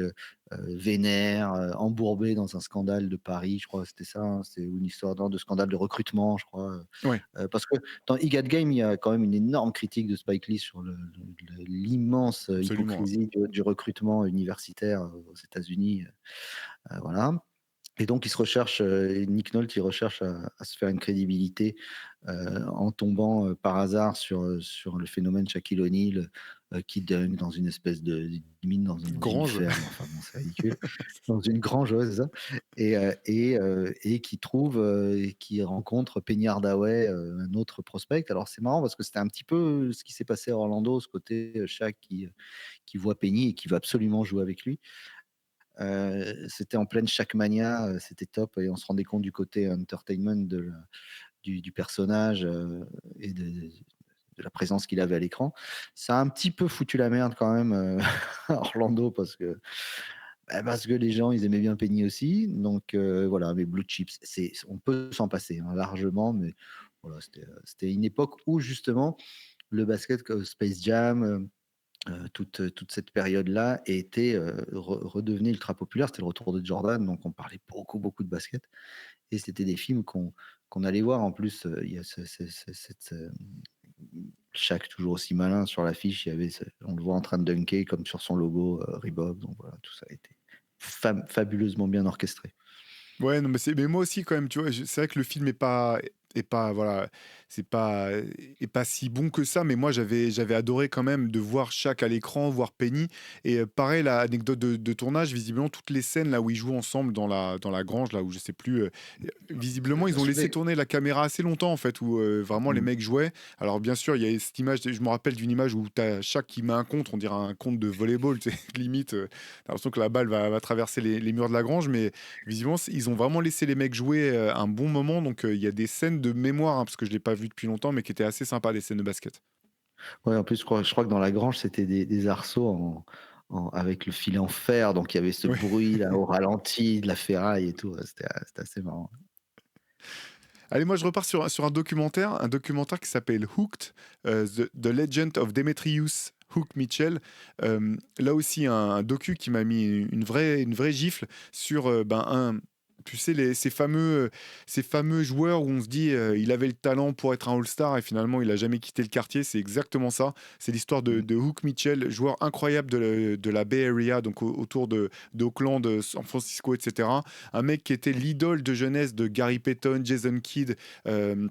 vénère, embourbé dans un scandale de Paris, je crois que c'était ça, hein, c'est une histoire de scandale de recrutement, je crois, Ouais, parce que dans I Got Game, il y a quand même une énorme critique de Spike Lee sur l'immense, absolument, hein. hypocrisie du recrutement universitaire, aux États-Unis, voilà. Et donc il se recherche, Nick Nolte, il recherche à se faire une crédibilité, en tombant, par hasard sur le phénomène Shaquille O'Neal, qui dunk dans une espèce de mine dans une Grange. ferme, enfin bon, c'est ridicule. Dans une grange, ouais, c'est ça. Et qui trouve, et qui rencontre Penny Hardaway, un autre prospect. Alors c'est marrant parce que c'était un petit peu ce qui s'est passé à Orlando, ce côté, Shaq qui voit Penny et qui veut absolument jouer avec lui. C'était en pleine Shackmania, c'était top et on se rendait compte du côté entertainment du personnage, et de la présence qu'il avait à l'écran. Ça a un petit peu foutu la merde quand même, à Orlando parce que les gens, ils aimaient bien Penny aussi, donc voilà, mais Blue Chips, on peut s'en passer, hein, largement, mais voilà, c'était une époque où justement le basket, Space Jam, toute cette période-là était, redevenait ultra populaire. C'était le retour de Jordan, donc on parlait beaucoup, beaucoup de basket et c'était des films qu'on allait voir. En plus, il y a cette, Shaq toujours aussi malin sur l'affiche, il y avait on le voit en train de dunker comme sur son logo, Reebok, donc voilà, tout ça a été fabuleusement bien orchestré. Ouais, non, mais moi aussi quand même, tu vois, c'est vrai que le film est pas est pas voilà, c'est pas est pas si bon que ça, mais moi j'avais adoré quand même de voir Shaq à l'écran, voir Penny et pareil l'anecdote de tournage, visiblement toutes les scènes là où ils jouent ensemble dans la grange là où je sais plus, visiblement ils ont laissé Souvenez tourner la caméra assez longtemps en fait où, vraiment les mmh. mecs jouaient. Alors bien sûr, il y a cette image, je me rappelle d'une image où tu as Shaq qui met un contre, on dirait un contre de volleyball, tu sais? Limite, tu l'impression que la balle va traverser les murs de la grange, mais visiblement, ils ont vraiment laissé les mecs jouer, un bon moment, donc il y a des scènes de mémoire, hein, parce que je l'ai pas vu depuis longtemps, mais qui étaient assez sympas, des scènes de basket. Ouais, en plus, je crois que dans la grange, c'était des arceaux avec le filet en fer, donc il y avait ce Ouais. bruit là au ralenti de la ferraille et tout, ouais, c'était assez marrant. Allez, moi, je repars sur un documentaire qui s'appelle Hooked, The Legend of Demetrius Hook Mitchell. Là aussi, un docu qui m'a mis une vraie gifle sur, tu sais, ces fameux joueurs où on se dit, il avait le talent pour être un All-Star et finalement, il a jamais quitté le quartier. C'est exactement ça. C'est l'histoire de, Mmh. de Hook Mitchell, joueur incroyable de la Bay Area, donc autour d'Oakland, San Francisco, etc. Un mec qui était l'idole de jeunesse de Gary Payton, Jason Kidd, euh,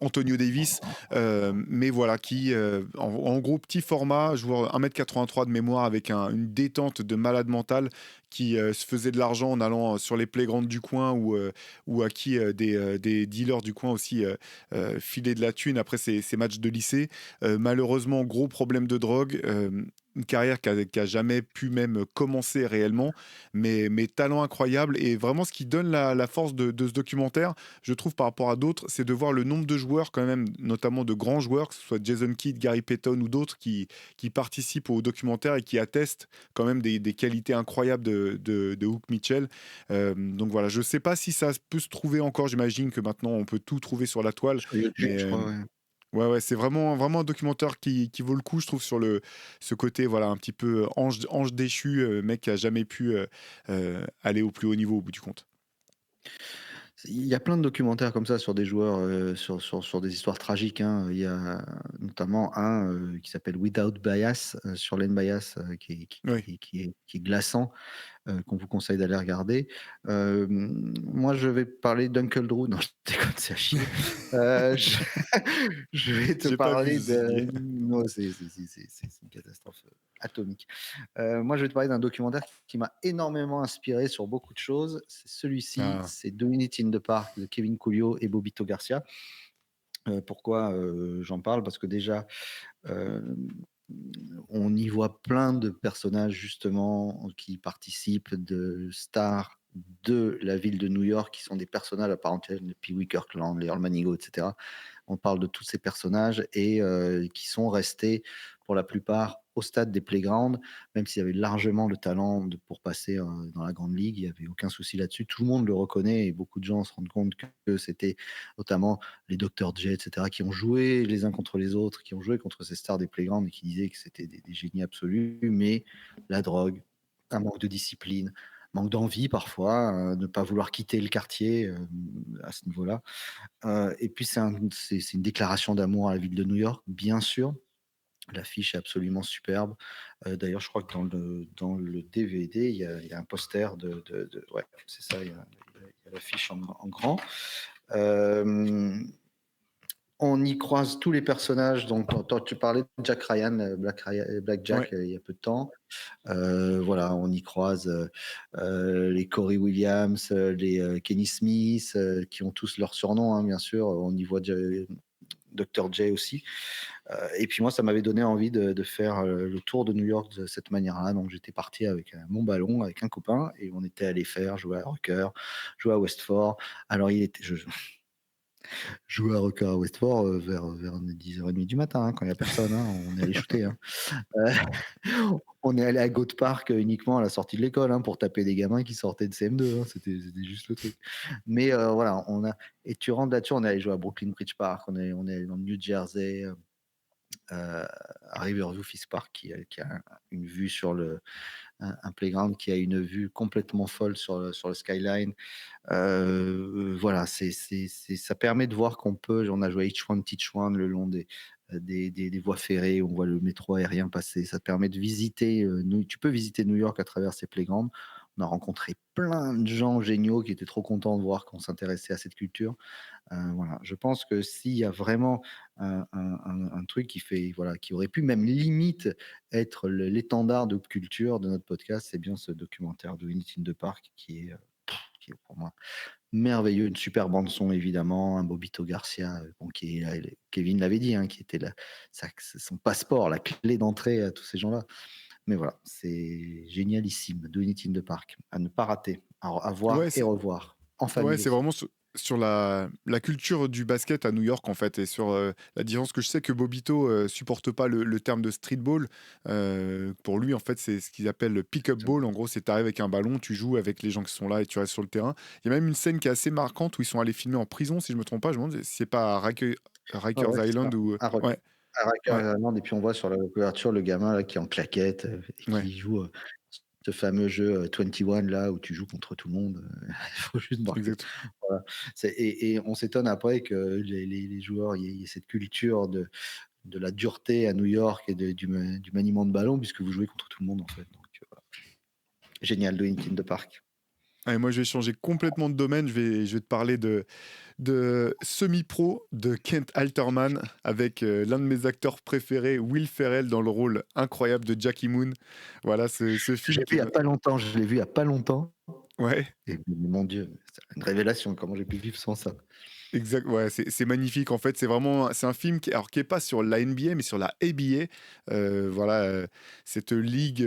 Antonio Davis, mais voilà, qui, en gros, petit format, joueur 1,83 m de mémoire avec une détente de malade mental qui se faisait de l'argent en allant sur les playgrounds du coin ou à qui des dealers du coin aussi filaient de la thune après ses matchs de lycée. Malheureusement, gros problème de drogue. Une carrière qui a jamais pu même commencer réellement, mais talent incroyable. Et vraiment, ce qui donne la force de ce documentaire, je trouve, par rapport à d'autres, c'est de voir le nombre de joueurs, quand même, notamment de grands joueurs, que ce soit Jason Kidd, Gary Payton ou d'autres, qui participent au documentaire et qui attestent quand même des qualités incroyables de Hook Mitchell. Donc voilà, je ne sais pas si ça peut se trouver encore. J'imagine que maintenant, on peut tout trouver sur la toile. Sur YouTube, Mais je crois, ouais. ouais, ouais, c'est vraiment un documentaire qui vaut le coup, je trouve, sur ce côté, voilà, un petit peu ange déchu, mec qui a jamais pu aller au plus haut niveau au bout du compte. Il y a plein de documentaires comme ça sur des joueurs, sur des histoires tragiques, hein. Il y a notamment un, qui s'appelle Without Bias, sur Len Bias, qui est qui Oui. qui est qui est qui est glaçant. Qu'on vous conseille d'aller regarder. Moi, je vais parler d'Uncle Drew. Non, je déconne, c'est à chier. Je je vais te J'ai pas vu, parler ceci dit. de non, c'est une catastrophe, atomique. Moi, je vais te parler d'un documentaire qui m'a énormément inspiré sur beaucoup de choses. C'est celui-ci, Ah, c'est Doing It in the Park de Kevin Coolio et Bobito Garcia. Pourquoi, j'en parle? Parce que déjà, hem, on y voit plein de personnages justement qui participent, de stars de la ville de New York, qui sont des personnages à part entière, de Pee Wee Kirkland, les Earl Manigault, et cetera. On parle de tous ces personnages et qui sont restés pour la plupart au stade des playgrounds, même s'il y avait largement le talent pour passer dans la grande ligue, il n'y avait aucun souci là-dessus. Tout le monde le reconnaît et beaucoup de gens se rendent compte que c'était notamment les Dr. J, et cetera, qui ont joué les uns contre les autres, qui ont joué contre ces stars des playgrounds et qui disaient que c'était des génies absolus, mais la drogue, un manque de discipline, manque d'envie parfois, ne pas vouloir quitter le quartier à ce niveau-là. Et puis c'est une déclaration d'amour à la ville de New York, bien sûr. L'affiche est absolument superbe. D'ailleurs, je crois que dans le DVD, il y a un poster ouais, c'est ça, il y a l'affiche en grand. Hem, on y croise tous les personnages, donc toi tu parlais de Jack Ryan, Black ouais. Jack, il y a peu de temps. Voilà, on y croise, les Corey Williams, les, Kenny Smith, qui ont tous leurs surnoms, hein, bien sûr. On y voit Dr. J aussi. Et puis moi, ça m'avait donné envie de faire le tour de New York de cette manière-là. Donc j'étais parti avec mon ballon, avec un copain, et on était allé jouer à Rucker, jouer à Westford. Alors jouer à Rucker à Westford vers 10h30 du matin, hein, quand il n'y a personne, hein, on est allé shooter, hein. Euh, on est allé à Goat Park uniquement à la sortie de l'école, hein, pour taper des gamins qui sortaient de CM2, hein, c'était juste le truc. Mais voilà, et tu rentres là-dessus, on est allé jouer à Brooklyn Bridge Park, on est allé dans le New Jersey, à Riverview Fist Park qui a une vue sur un playground qui a une vue complètement folle sur le skyline. Voilà, ça permet de voir on a joué H1 Teach One le long des voies ferrées, on voit le métro aérien passer. Ça te permet de visiter, tu peux visiter New York à travers ces playgrounds. On a rencontré plein de gens géniaux qui étaient trop contents de voir qu'on s'intéressait à cette culture. Voilà, je pense que s'il y a vraiment un truc qui fait voilà, qui aurait pu même limite être l'étendard de culture de notre podcast, c'est bien ce documentaire de Winnie in the Park qui est pour moi merveilleux. Une super bande son évidemment, un Bobito Garcia, bon qui est Kevin l'avait dit, hein, qui était c'est son passeport, la clé d'entrée à tous ces gens-là. Mais voilà, c'est génialissime, Do It in the Park, à ne pas rater, à voir Ouais, et c'est revoir, en ouais, famille c'est aussi. vraiment sur la culture du basket à New York, en fait, et sur, la différence que je sais que Bobito, supporte pas le terme de streetball. Pour lui, en fait, c'est ce qu'ils appellent le pick-up ball. En gros, c'est tu arrives avec un ballon, tu joues avec les gens qui sont là et tu restes sur le terrain. Il y a même une scène qui est assez marquante où ils sont allés filmer en prison, si je me trompe pas. Je me demande si c'est pas à Ouais, ouais, Rikers c'est ça, Island ou, à ouais, à Rikers ouais, Island et puis on voit sur la couverture le gamin là qui est en claquettes, et ouais, qui joue, ce fameux jeu, 21 là où tu joues contre tout le monde, il faut juste marquer. exact. Voilà, et on s'étonne après que les joueurs, il y ait cette culture de la dureté à New York et du maniement de ballon puisque vous jouez contre tout le monde en fait, donc voilà. Génial, de Linkin Park. Allez, moi, je vais changer complètement de domaine. Je vais te parler de semi-pro de Kent Alterman avec l'un de mes acteurs préférés, Will Ferrell, dans le rôle incroyable de Jackie Moon. Voilà, ce J'ai film vu il y a pas longtemps, je l'ai vu il y a pas longtemps ouais, et mon Dieu, c'est une révélation, comment j'ai pu vivre sans ça? exact, ouais, c'est magnifique. En fait, c'est un film qui est pas sur la NBA, mais sur la ABA. Voilà, cette ligue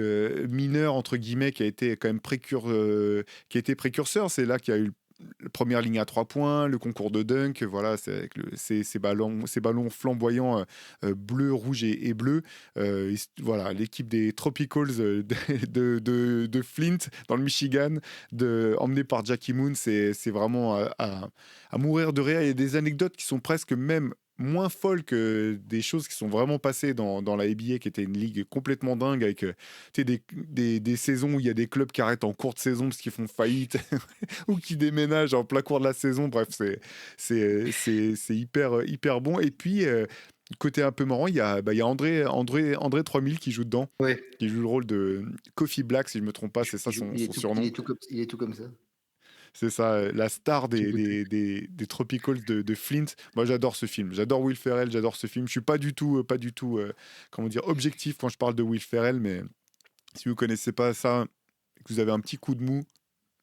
mineure, entre guillemets, qui a été quand même qui a été précurseur. C'est là qu'il y a eu la première ligne à 3 points, le concours de dunk, voilà, c'est avec ces ballons flamboyants bleu, rouge et bleu. Voilà, l'équipe des Tropicals de Flint, dans le Michigan, emmenée par Jackie Moon, c'est vraiment à mourir de rire. Il y a des anecdotes qui sont presque même moins folles que des choses qui sont vraiment passées dans la NBA, qui était une ligue complètement dingue, avec tu sais, des saisons où il y a des clubs qui arrêtent en cours de saison parce qu'ils font faillite ou qui déménagent en plein cours de la saison. Bref, c'est hyper, hyper bon. Et puis, côté un peu marrant, il y a André 3000 qui joue dedans, Ouais, qui joue le rôle de Coffee Black, si je me trompe pas, c'est ça son surnom. il est tout comme ça. C'est ça, la star J'ai goûté. des Tropicals de Flint. Moi, j'adore ce film. J'adore Will Ferrell, j'adore ce film. Je suis pas du tout, comment dire, objectif quand je parle de Will Ferrell, mais si vous connaissez pas ça, que vous avez un petit coup de mou,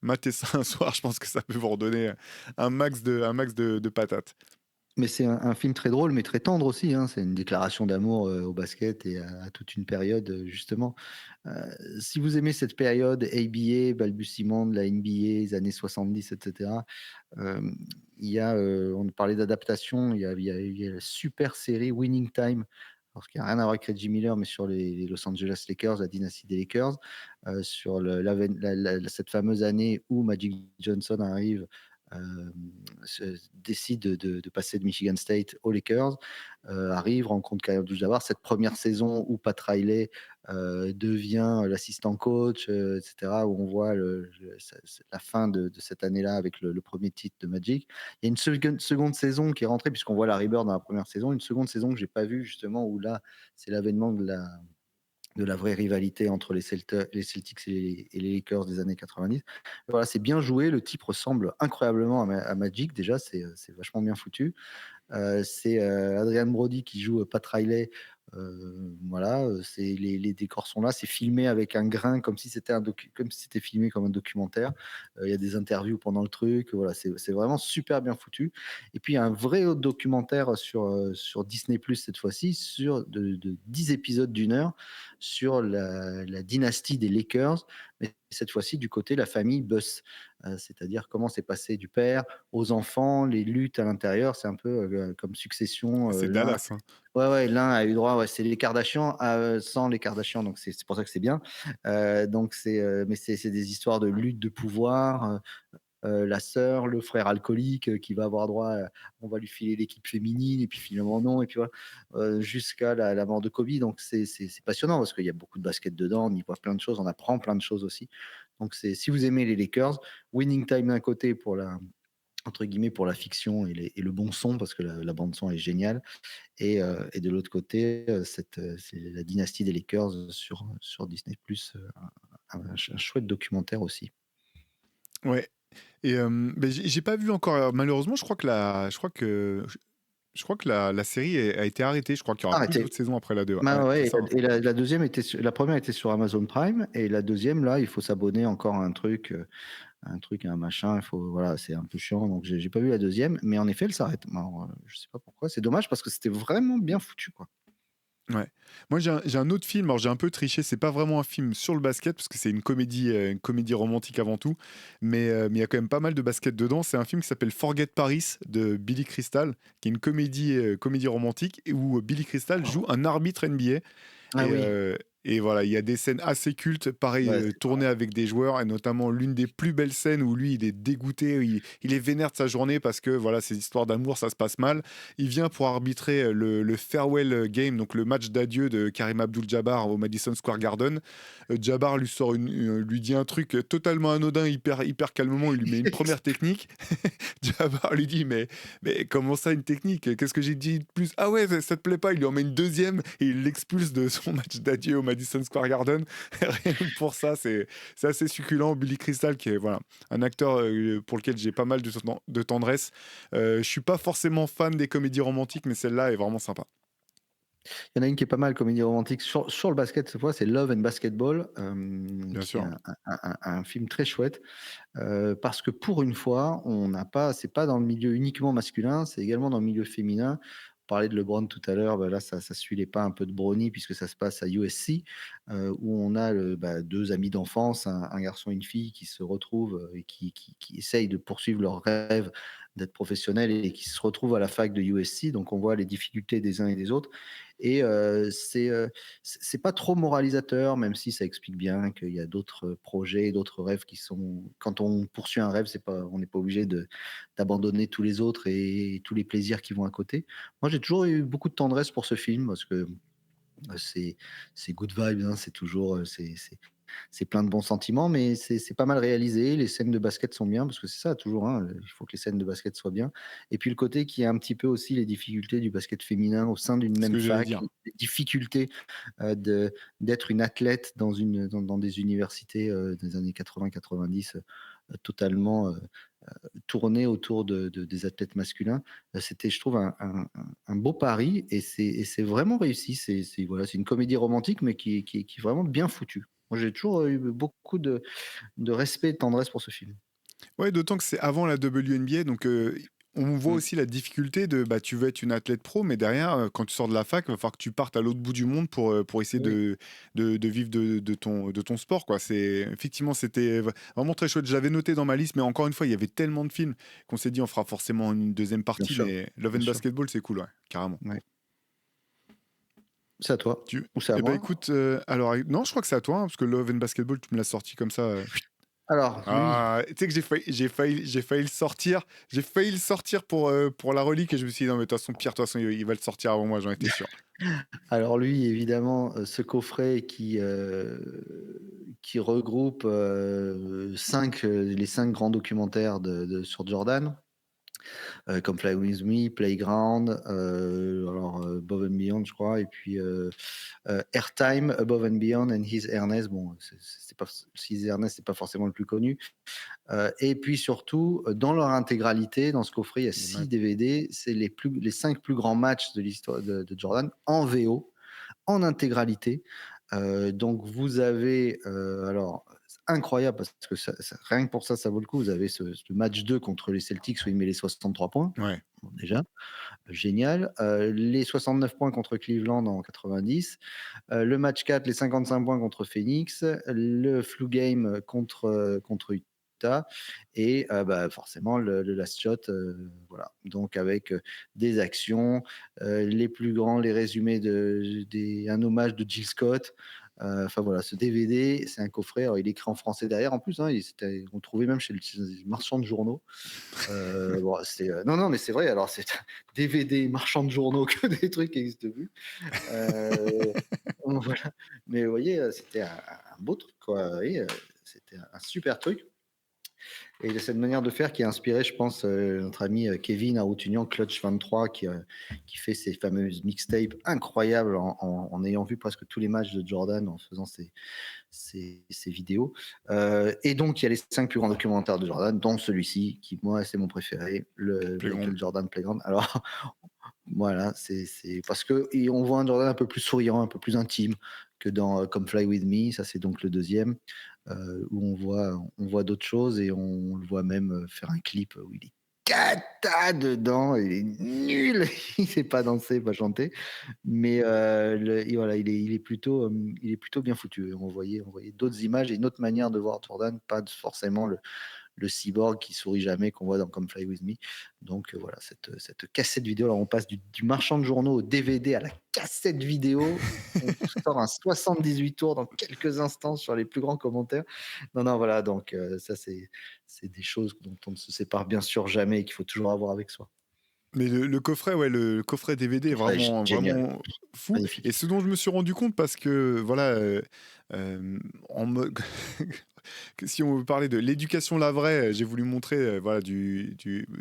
matez ça un soir, je pense que ça peut vous redonner un max de patates. Mais c'est un film très drôle, mais très tendre aussi, hein. C'est une déclaration d'amour, au basket et à toute une période, justement. Si vous aimez cette période ABA, balbutiement de la NBA, les années 70 et cetera, hem, il y a, on parlait d'adaptation, il y a la super série Winning Time, alors qui a rien à voir avec Reggie Miller, mais sur les Los Angeles Lakers, la dynastie des Lakers, sur le l'aven la cette fameuse année où Magic Johnson arrive, hem, décide de passer de Michigan State aux Lakers, arrive, rencontre Kareem Abdul-Jabbar. Cette première saison où Pat Riley devient l'assistant coach, et cetera, où on voit la fin de cette année-là avec le 1er titre de Magic. Il y a une seconde saison qui est rentrée puisqu'on voit Larry Bird dans la première saison, une seconde saison que j'ai pas vue justement où là, c'est l'avènement de la vraie rivalité entre les Celtics et les Lakers des années 90. Voilà, c'est bien joué, le type ressemble incroyablement à Magic déjà, c'est vachement bien foutu. C'est, Adrien Brody qui joue, Pat Riley. Voilà, c'est les décors sont là, c'est filmé avec un grain comme si c'était filmé comme un documentaire. Il y a des interviews pendant le truc, voilà, c'est vraiment super bien foutu. Et puis il y a un vrai autre documentaire sur Disney+ cette fois-ci, de 10 épisodes d'1 heure sur la dynastie des Lakers, mais cette fois-ci du côté de la famille Buss. C'est-à-dire comment c'est passé du père aux enfants, les luttes à l'intérieur, c'est un peu, comme Succession, Ah, c'est Dallas, hein. ouais, ouais, l'un a eu droit, ouais, c'est les Kardashians, sans les Kardashians, donc c'est pour ça que c'est bien. Donc mais c'est des histoires de lutte de pouvoir, la sœur, le frère alcoolique, qui va avoir droit on va lui filer l'équipe féminine et puis finalement non et puis voilà, jusqu'à la mort de Kobe, donc c'est passionnant parce qu'il y a beaucoup de basket dedans, on y voit plein de choses, on apprend plein de choses aussi. Donc si vous aimez les Lakers, Winning Time d'un côté pour la entre guillemets «pour la fiction et le bon son» parce que la bande son est géniale et de l'autre côté, c'est la dynastie des Lakers sur Disney+, un chouette documentaire aussi. Ouais et beh, j'ai pas vu encore, malheureusement, je crois que la série a été arrêtée. Je crois qu'il y aura plus Arrêté. d'autres saisons après la 2. Ouais, Bah, ouais, c'est ouais, ça, hein. et la 2e était la première était sur Amazon Prime, et la deuxième là, il faut s'abonner encore à un truc, à un machin, il faut, voilà, c'est un peu chiant, donc j'ai pas vu la deuxième, mais en effet, elle s'arrête. Alors, je sais pas pourquoi, c'est dommage parce que c'était vraiment bien foutu, quoi. Ouais. Moi, j'ai un autre film, alors j'ai un peu triché, c'est pas vraiment un film sur le basket, parce que c'est une comédie romantique avant tout, mais il y a quand même pas mal de basket dedans. C'est un film qui s'appelle Forget Paris de Billy Crystal, qui est une comédie romantique, et où Billy Crystal joue un arbitre NBA. Ah Et, oui, euh, et voilà, il y a des scènes assez cultes, pareil, ouais, tournées avec des joueurs, et notamment l'une des plus belles scènes où lui, il est dégoûté, il est vénère de sa journée parce que voilà, ces histoires d'amour, ça se passe mal. Il vient pour arbitrer le farewell game, donc le match d'adieu de Karim Abdul-Jabbar au Madison Square Garden. Jabbar lui dit un truc totalement anodin, hyper calmement, il lui met une première technique. Jabbar lui dit mais comment ça une technique? Qu'est-ce que j'ai dit de plus? Ah ouais, ça te plaît pas? Il lui en met une deuxième et il l'expulse de son match d'adieu au Madison Square Garden. Rien que pour ça, c'est assez succulent. Billy Crystal, qui est voilà, un acteur pour lequel j'ai pas mal de tendresse. Je suis pas forcément fan des comédies romantiques, mais celle-là est vraiment sympa. Il y en a une qui est pas mal, comédie romantique sur le basket cette fois, c'est Love and Basketball, Bien qui est sûr. un film très chouette, parce que pour une fois, on n'a pas c'est pas dans le milieu uniquement masculin, c'est également dans le milieu féminin. On parlait de LeBron tout à l'heure, bah, là ça suit les pas un peu de Bronny puisque ça se passe à USC, où on a 2 amis d'enfance, un garçon et une fille qui se retrouvent, et qui essayent de poursuivre leur rêve d'être professionnels et qui se retrouvent à la fac de USC. Donc on voit les difficultés des uns et des autres, et c'est pas trop moralisateur, même si ça explique bien qu'il y a d'autres projets, d'autres rêves qui sont, quand on poursuit un rêve, c'est pas, on n'est pas obligé d'abandonner tous les autres et tous les plaisirs qui vont à côté. Moi, j'ai toujours eu beaucoup de tendresse pour ce film parce que c'est c'est good vibes, hein, c'est toujours c'est plein de bons sentiments, mais c'est pas mal réalisé. Les scènes de basket sont bien parce que c'est ça toujours, hein, il faut que les scènes de basket soient bien. Et puis le côté qui est un petit peu aussi les difficultés du basket féminin au sein d'une C'est ce même que j'allais fac, dire. les difficultés d'être une athlète dans des universités des années 80-90, totalement tournées autour des athlètes masculins. C'était, je trouve, un beau pari, et c'est vraiment réussi. Voilà, c'est une comédie romantique, mais qui est vraiment bien foutue. Moi, j'ai toujours eu beaucoup de respect et de tendresse pour ce film. Ouais, d'autant que c'est avant la WNBA, donc on voit Mm. aussi la difficulté de bah, tu veux être une athlète pro, mais derrière, quand tu sors de la fac, il va falloir que tu partes à l'autre bout du monde pour essayer Oui, de vivre de ton sport, quoi. Effectivement, c'était vraiment très chouette. J'avais noté dans ma liste, mais encore une fois, il y avait tellement de films qu'on s'est dit on fera forcément une deuxième bien partie, sûr, mais Love bien and sûr. Basketball, c'est cool, ouais, carrément. Ouais. C'est à toi ou c'est à Eh ben moi? écoute, alors non, je crois que c'est à toi, hein, parce que Love and Basketball, tu me l'as sorti comme ça. Alors, lui, Ah, tu sais que j'ai failli le sortir. J'ai failli le sortir pour la relique et je me suis dit, non, mais de toute façon, Pierre, de toute façon, il va le sortir avant moi, j'en étais sûr. alors lui, évidemment, ce coffret qui regroupe 5, les 5 grands documentaires sur Jordan, comme Fly With Me, Playground, Above and Beyond, je crois, et puis Airtime, Above and Beyond, and His Ernest. Bon, c'est pas, His Ernest, c'est pas forcément le plus connu. Et puis surtout, dans leur intégralité, dans ce coffret, il y a Les 6 maths. DVD. C'est les 5 plus grands matchs de l'histoire de Jordan en VO, en intégralité. Donc vous avez, alors incroyable parce que rien que pour ça, ça vaut le coup. Vous avez ce match 2 contre les Celtics où il met les 63 points. Ouais. Bon, déjà, génial. Les 69 points contre Cleveland en 90. Le match 4, les 55 points contre Phoenix. Le flu game contre Utah. Et forcément, le last shot. Voilà. Donc, avec des actions, les plus grands, les résumés, un hommage de Jill Scott. Enfin voilà, ce DVD, c'est un coffret. Alors, il est écrit en français derrière en plus, hein, on le trouvait même chez le marchand de journaux. Bon, non, non, mais c'est vrai. Alors, c'est DVD, marchand de journaux, que des trucs qui n'existent plus. Euh, voilà. Mais vous voyez, c'était un beau truc, quoi. C'était un super truc. Et il a cette manière de faire qui a inspiré, je pense, notre ami Kevin Aroutunian, Clutch 23, qui fait ces fameuses mixtapes incroyables en ayant vu presque tous les matchs de Jordan, en faisant ces vidéos. Et donc, il y a les 5 plus grands documentaires de Jordan, dont celui-ci, qui, moi, c'est mon préféré, le Playground. Michael Jordan Playground. Alors, voilà, c'est parce que on voit un Jordan un peu plus souriant, un peu plus intime que dans Come Fly With Me. Ça, c'est donc le deuxième, où on voit d'autres choses et on le voit même faire un clip où il est cata dedans, il est nul, il sait pas danser, pas chanter, mais et voilà, il est plutôt bien foutu. On voyait d'autres images et une autre manière de voir Jordan, pas forcément le cyborg qui sourit jamais qu'on voit dans Come Fly With Me. Donc voilà, cette cassette vidéo. Alors on passe du marchand de journaux au DVD à la cassette vidéo. On sort un 78 tours dans quelques instants sur les plus grands commentaires. Non, non, voilà, donc ça c'est des choses dont on ne se sépare bien sûr jamais et qu'il faut toujours avoir avec soi. Mais le coffret, ouais, le coffret DVD est Ouais, vraiment génial, vraiment fou et magnifique. ce dont je me suis rendu compte parce que voilà, en mode que si on veut parler de l'éducation la vraie, j'ai voulu montrer, voilà du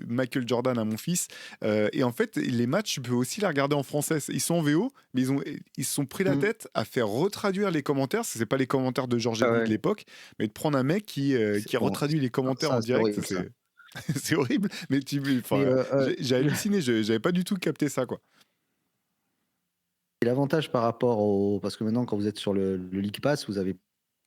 Michael Jordan à mon fils, et en fait, les matchs, tu peux aussi les regarder en français. Ils sont en VO, mais ils se sont pris la Mmh. tête à faire retraduire les commentaires. C'est pas les commentaires de Georges Ah Eddy de ouais, l'époque, mais de prendre un mec c'est qui bon, retraduit les commentaires en ça c'est direct, horrible ça. c'est c'est horrible, mais Mais enfin, j'ai halluciné, j'avais pas du tout capté ça, quoi. et l'avantage par rapport au parce que maintenant quand vous êtes sur le League Pass, vous avez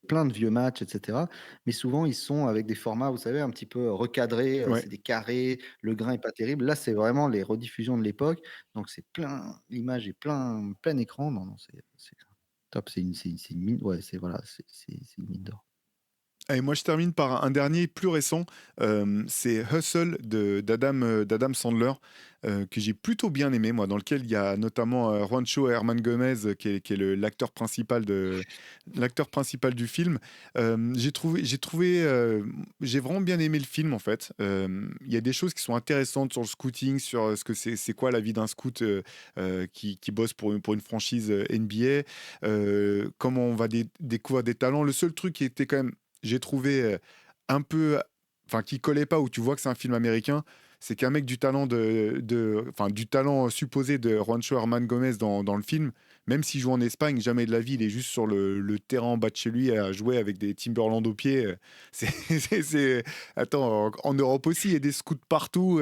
plein de vieux matchs et cetera, mais souvent ils sont avec des formats, vous savez, un petit peu recadrés, Ouais. c'est des carrés, le grain est pas terrible. Là, c'est vraiment les rediffusions de l'époque, donc c'est l'image est plein écran. Non, non, c'est top, c'est une mine, ouais, voilà, c'est une mine d'or. Et moi, je termine par un dernier plus récent, c'est Hustle d'Adam Sandler, que j'ai plutôt bien aimé, moi, dans lequel il y a notamment Juancho Herman Gomez, qui est l'acteur principal du film. J'ai vraiment bien aimé le film, en fait. Il y a des choses qui sont intéressantes sur le scouting, sur ce que c'est quoi la vie d'un scout qui bosse pour une franchise NBA, comment on va découvrir des talents. Le seul truc qui était quand même j'ai trouvé, un peu enfin qui collait pas, où tu vois que c'est un film américain, c'est qu'un mec du talent supposé de Juancho Herman Gomez dans le film, même s'il joue en Espagne, jamais de la vie, il est juste sur le terrain en bas de chez lui à jouer avec des Timberland aux pieds, c'est attends, en Europe aussi, il y a des scouts partout,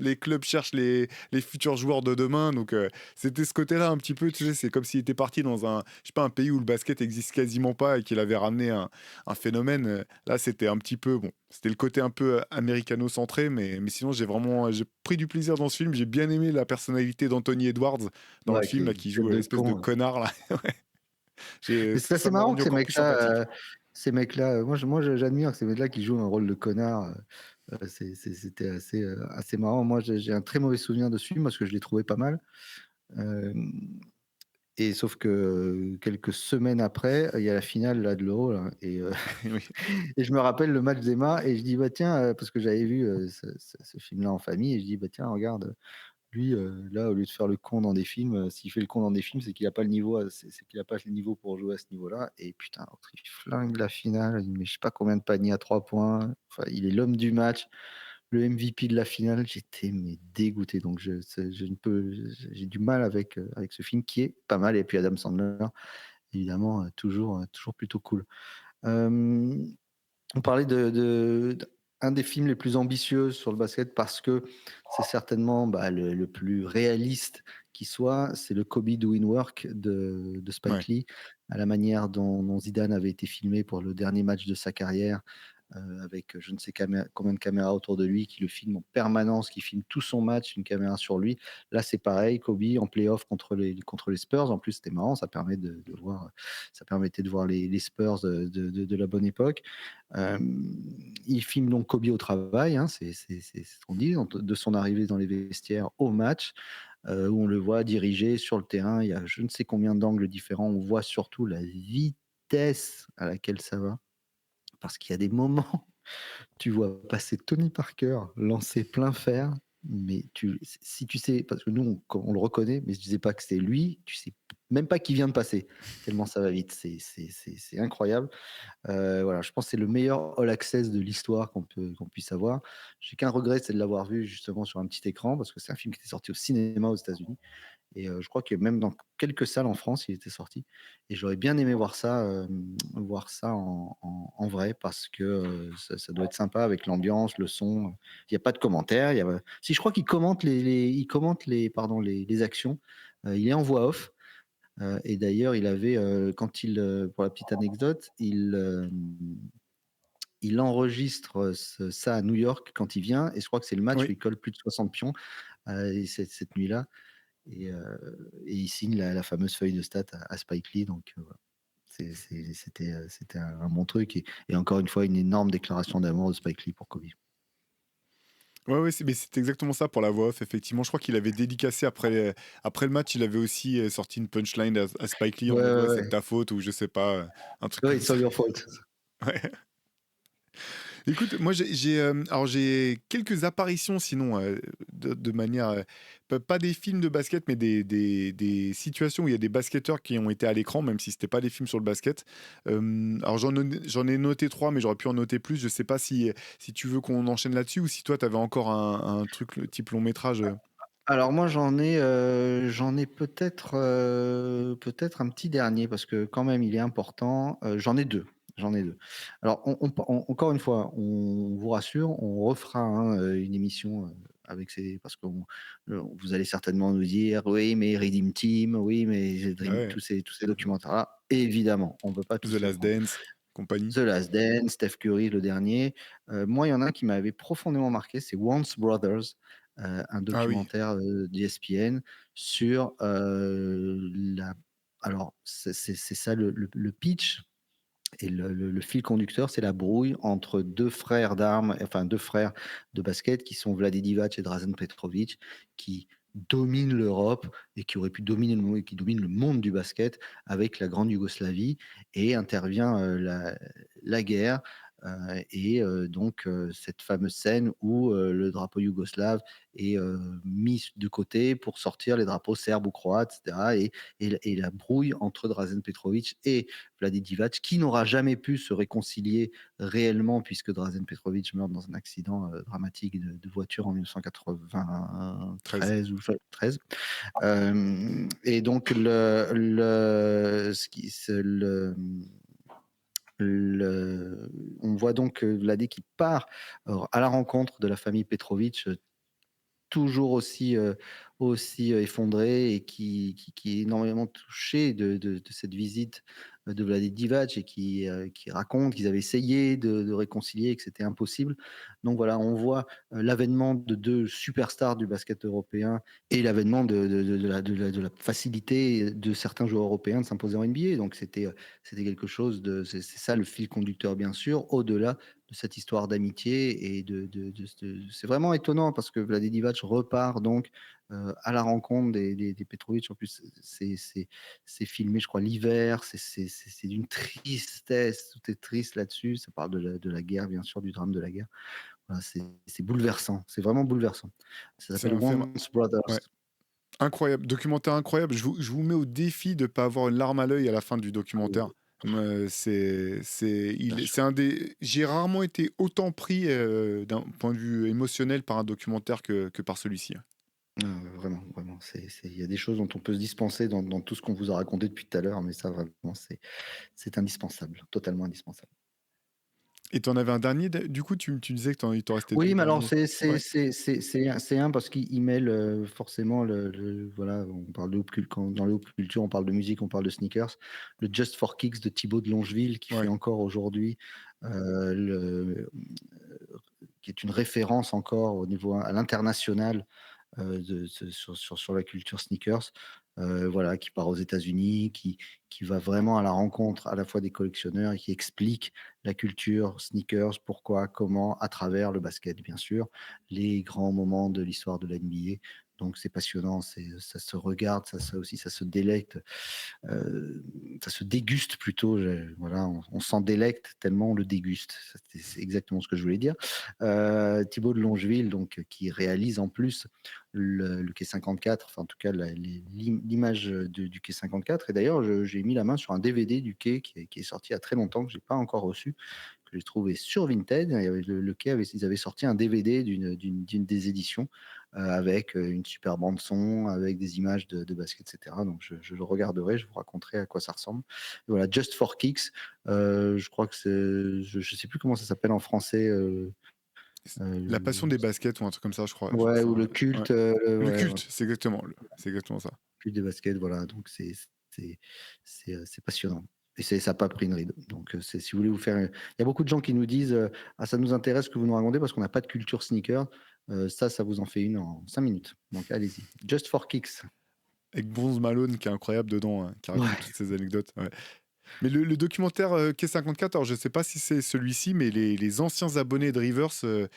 les clubs cherchent les futurs joueurs de demain, donc c'était ce côté-là un petit peu, tu sais, c'est comme s'il était parti dans je sais pas, un pays où le basket existe quasiment pas et qu'il avait ramené un phénomène. Là, c'était un petit peu bon. C'était le côté un peu américano-centré, mais sinon, j'ai pris du plaisir dans ce film. J'ai bien aimé la personnalité d'Anthony Edwards dans le Ouais, film, qui là, est qui tête joue de l'espèce de con. connard, là. Ouais. Mais c'est Ça assez m'a marrant rendu que ces encore plus mecs-là, sympathique. moi j'admire que ces mecs-là qui jouent un rôle de connard, c'était assez marrant. Moi, j'ai un très mauvais souvenir de ce film parce que je l'ai trouvé pas mal, hem et sauf que, quelques semaines après, il y a la finale là de l'Euro là Oui. et je me rappelle le match d'Emma et je dis: «Bah tiens», parce que j'avais vu, ce film-là en famille et je dis: «Bah tiens regarde, lui, là, au lieu de faire le con dans des films, s'il fait le con dans des films, c'est qu'il a pas le niveau, c'est qu'il a pas le niveau pour jouer à ce niveau-là» et putain, l'autre il flingue la finale, il met je sais pas combien de paniers à 3 points, enfin, il est l'homme du match, le MVP de la finale. J'étais mais dégoûté, donc je ne peux j'ai du mal avec ce film qui est pas mal et puis Adam Sandler, évidemment, toujours plutôt cool. Hem On parlait un des films les plus ambitieux sur le basket parce que c'est certainement, bah, le plus réaliste qui soit, c'est le Kobe Doing Work de Ouais. Spike Lee, à la manière dont Zidane avait été filmé pour le dernier match de sa carrière, avec je ne sais combien de caméras autour de lui qui le filment en permanence, qui filme tout son match, une caméra sur lui. Là, c'est pareil, Kobe en playoff contre les Spurs. En plus, c'était marrant, ça permettait de voir les Spurs de la bonne époque. Il filme donc Kobe au travail, hein, c'est ce qu'on dit, de son arrivée dans les vestiaires au match, où on le voit diriger sur le terrain. Il y a je ne sais combien d'angles différents. On voit surtout la vitesse à laquelle ça va, parce qu'il y a des moments, tu vois passer Tony Parker lancer plein fer. mais si tu sais parce que nous, on le reconnaît, mais je disais pas que c'était lui, tu sais même pas qui vient de passer, tellement ça va vite. C'est incroyable. Voilà, je pense que c'est le meilleur all access de l'histoire qu'on puisse avoir. J'ai qu'un regret, c'est de l'avoir vu justement sur un petit écran parce que c'est un film qui était sorti au cinéma aux États-Unis et je crois que même dans quelques salles en France, il était sorti et j'aurais bien aimé voir ça en vrai parce que, ça doit être sympa avec l'ambiance, le son, il y a pas de commentaires, il y a si je crois qu'il commente il commente les actions, il est en voix off, et d'ailleurs il avait, pour la petite anecdote, il enregistre, ça à New York quand il vient et je crois que c'est le match où Oui. il colle plus de 60 pions, et cette nuit-là et il signe la fameuse feuille de stats à Spike Lee donc voilà. C'était un bon truc et encore une fois une énorme déclaration d'amour de Spike Lee pour Kobe. Ouais, ouais, c'est exactement ça pour la voix off, effectivement. Je crois qu'il avait dédicacé après le match, il avait aussi, sorti une punchline à Spike Lee en Ouais, mode: «Ouais, ouais, c'est de ouais. ta faute» ou je sais pas, un truc Ouais, comme It's ça. all your fault. Ouais. Écoute, moi j'ai quelques apparitions sinon, de manière, pas des films de basket, mais des situations où il y a des basketteurs qui ont été à l'écran, même si c'était pas des films sur le basket. Alors j'en ai noté 3, mais j'aurais pu en noter plus. Je sais pas si tu veux qu'on enchaîne là-dessus ou si toi tu avais encore un truc, le type long métrage, Alors moi j'en ai peut-être un petit dernier parce que quand même il est important, j'en ai 2. Alors encore une fois, on vous rassure, on refera, hein, une émission, avec ces parce que vous allez certainement nous dire: «Oui mais Redeem Team, oui mais The bah, Dream», ouais, tous ces documentaires-là. Évidemment, on ne peut pas The tous les Last prendre. Dance, compagnie. The Last Dance, Steph Curry, le dernier. Moi, il y en a un qui m'avait profondément marqué, c'est Once Brothers, un Ah oui, documentaire, d'ESPN sur, la alors c'est ça le pitch et le fil conducteur, c'est la brouille entre 2 frères d'armes, enfin 2 frères de basket qui sont Vlade Divac et Drazen Petrovic, qui dominent l'Europe et qui auraient pu dominer le monde et qui dominent le monde du basket avec la grande Yougoslavie et intervient, la guerre, donc cette fameuse scène où, le drapeau yougoslave est, mis de côté pour sortir les drapeaux serbes ou croates et cetera et la brouille entre Drazen Petrovic et Vlade Divac, qui n'aura jamais pu se réconcilier réellement puisque Drazen Petrovic meurt dans un accident dramatique de voiture en 13. 1993 ou 13. Et donc ce qui, on voit donc Vlade qui part à la rencontre de la famille Petrovic, toujours aussi effondré et qui est énormément touché de cette visite, de Vlade Divac et qui raconte qu'ils avaient essayé de réconcilier et que c'était impossible. Donc voilà, on voit, l'avènement de 2 superstars du basket européen et l'avènement de la facilité de certains joueurs européens de s'imposer en NBA. Donc c'était quelque chose c'est ça le fil conducteur bien sûr, au-delà de cette histoire d'amitié et c'est vraiment étonnant parce que Vlade Divac repart donc à la rencontre des Petrovic. En plus, c'est filmé, je crois, l'hiver. C'est d'une tristesse. Tout est triste là-dessus. Ça parle de la guerre, bien sûr, du drame de la guerre. Voilà, c'est bouleversant. C'est vraiment bouleversant. Ça C'est s'appelle un film, Once Brothers. ouais. Incroyable, documentaire incroyable. Je vous mets au défi de pas avoir une larme à l'œil à la fin du documentaire. C'est un des j'ai rarement été autant pris, d'un point de vue émotionnel par un documentaire que par celui-ci, hein. Vraiment, vraiment. Il y a des choses dont on peut se dispenser dans tout ce qu'on vous a raconté depuis tout à l'heure, mais ça, vraiment, c'est indispensable, totalement indispensable. Et tu en avais un dernier du coup, tu me disais que il t'en restait 2 Oui, mais alors derniers? Ouais, c'est un parce qu'il mêle, forcément voilà, on parle de quand dans les haute culture, on parle de musique, on parle de sneakers. Le Just for Kicks de Thibaut de Longeville qui fait ouais, encore aujourd'hui, qui est une référence encore au niveau à l'international, sur la culture sneakers, voilà, qui part aux États-Unis, qui va vraiment à la rencontre à la fois des collectionneurs et qui explique la culture sneakers, pourquoi, comment, à travers le basket, bien sûr, les grands moments de l'histoire de la NBA. Donc c'est passionnant, ça se regarde, ça se délecte, ça se déguste plutôt, voilà, on s'en délecte tellement on le déguste. C'est exactement ce que je voulais dire. Thibaut de Longeville, donc, qui réalise en plus le quai 54, enfin en tout cas l'image du quai 54. Et d'ailleurs, j'ai mis la main sur un DVD du quai qui est sorti il y a très longtemps, que j'ai pas encore reçu, que j'ai trouvé sur Vinted. Il y avait le quai, ils avaient sorti un DVD d'une des éditions, avec une super bande son, avec des images de basket, etc. Donc je le regarderai, je vous raconterai à quoi ça ressemble. Et voilà, Just for Kicks, je crois que je sais plus comment ça s'appelle en français. La passion Euh, des baskets ou un truc comme ça, je crois que ouais, ça ou le ouais. culte, Le ouais, culte, c'est exactement ça. culte des baskets, voilà. Donc c'est c'est passionnant. Et ça n'a pas pris une ride. Donc si vous voulez vous faire, il y a beaucoup de gens qui nous disent, ah, ça nous intéresse ce que vous nous racontez parce qu'on n'a pas de culture sneaker. Ça vous en fait une en 5 minutes. Donc allez-y. Just for Kicks. Avec Bonze Malone qui est incroyable dedans, qui raconte Ouais. toutes ces anecdotes, ouais. Mais le documentaire, Quai 54, alors je sais pas si c'est celui-ci, mais les anciens abonnés de Rivers, ceux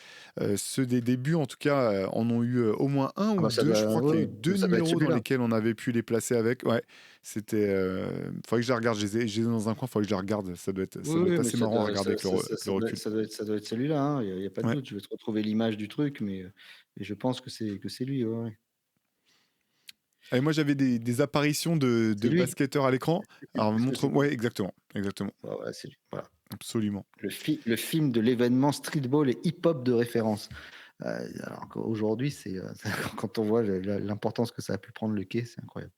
des débuts en tout cas, en ont eu, au moins un Ah ou bah ça 2. Je doit, crois qu'il y a eu ouais, 2 ça doit être numéros dans celui-là. lesquels on avait pu les placer avec. Ouais, c'était, faudrait que je les regarde, je les ai dans un coin, faudrait que je les regarde. Ça Oui, doit oui, être mais assez marrant à regarder avec avec le recul. ça doit être celui-là, hein. Il y a pas de Ouais. doute. Je vais te retrouver l'image du truc, mais je pense que c'est lui, ouais, ouais. Et moi j'avais des apparitions C'est de lui? basketteurs à l'écran. Alors Est-ce que montre c'est lui? ouais, exactement, exactement, Ouais, ouais, c'est lui. Voilà. absolument. Le film de l'événement streetball et hip-hop de référence. Alors qu'aujourd'hui, quand on voit l'importance que ça a pu prendre le quai, c'est incroyable.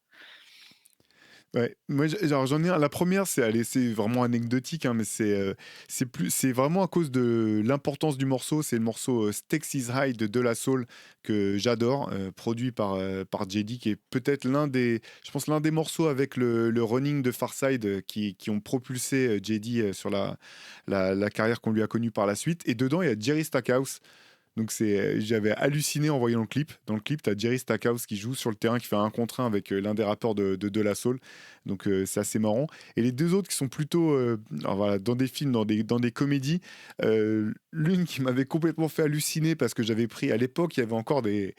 Ouais, moi alors j'en ai un. La première, c'est allez, c'est vraiment anecdotique, hein, mais c'est vraiment à cause de l'importance du morceau. C'est le morceau Stakes is High de La Soul que j'adore, produit par JD, qui est peut-être je pense l'un des morceaux avec le running de Farside qui ont propulsé JD sur la carrière qu'on lui a connue par la suite. Et dedans, il y a Jerry Stackhouse. Donc j'avais halluciné en voyant le clip. Dans le clip, tu as Jerry Stackhouse qui joue sur le terrain, qui fait un contre un avec l'un des rappeurs de La Soul. Donc c'est assez marrant. Et les deux autres qui sont plutôt alors voilà, dans des films, dans des comédies. L'une qui m'avait complètement fait halluciner parce que j'avais pris à l'époque, il y avait encore des.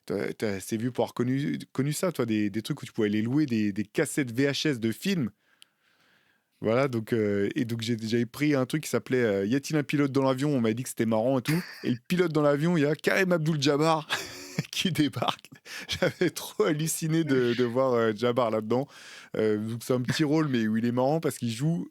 C'est vu pour avoir connu ça, toi, des trucs où tu pouvais aller louer des cassettes VHS de films. Voilà, donc, et donc j'avais pris un truc qui s'appelait Y a-t-il un pilote dans l'avion? On m'a dit que c'était marrant et tout. Et le pilote dans l'avion, il y a Karim Abdul-Jabbar qui débarque. J'avais trop halluciné de voir Jabbar là-dedans. Donc c'est un petit rôle, mais où il est marrant parce il joue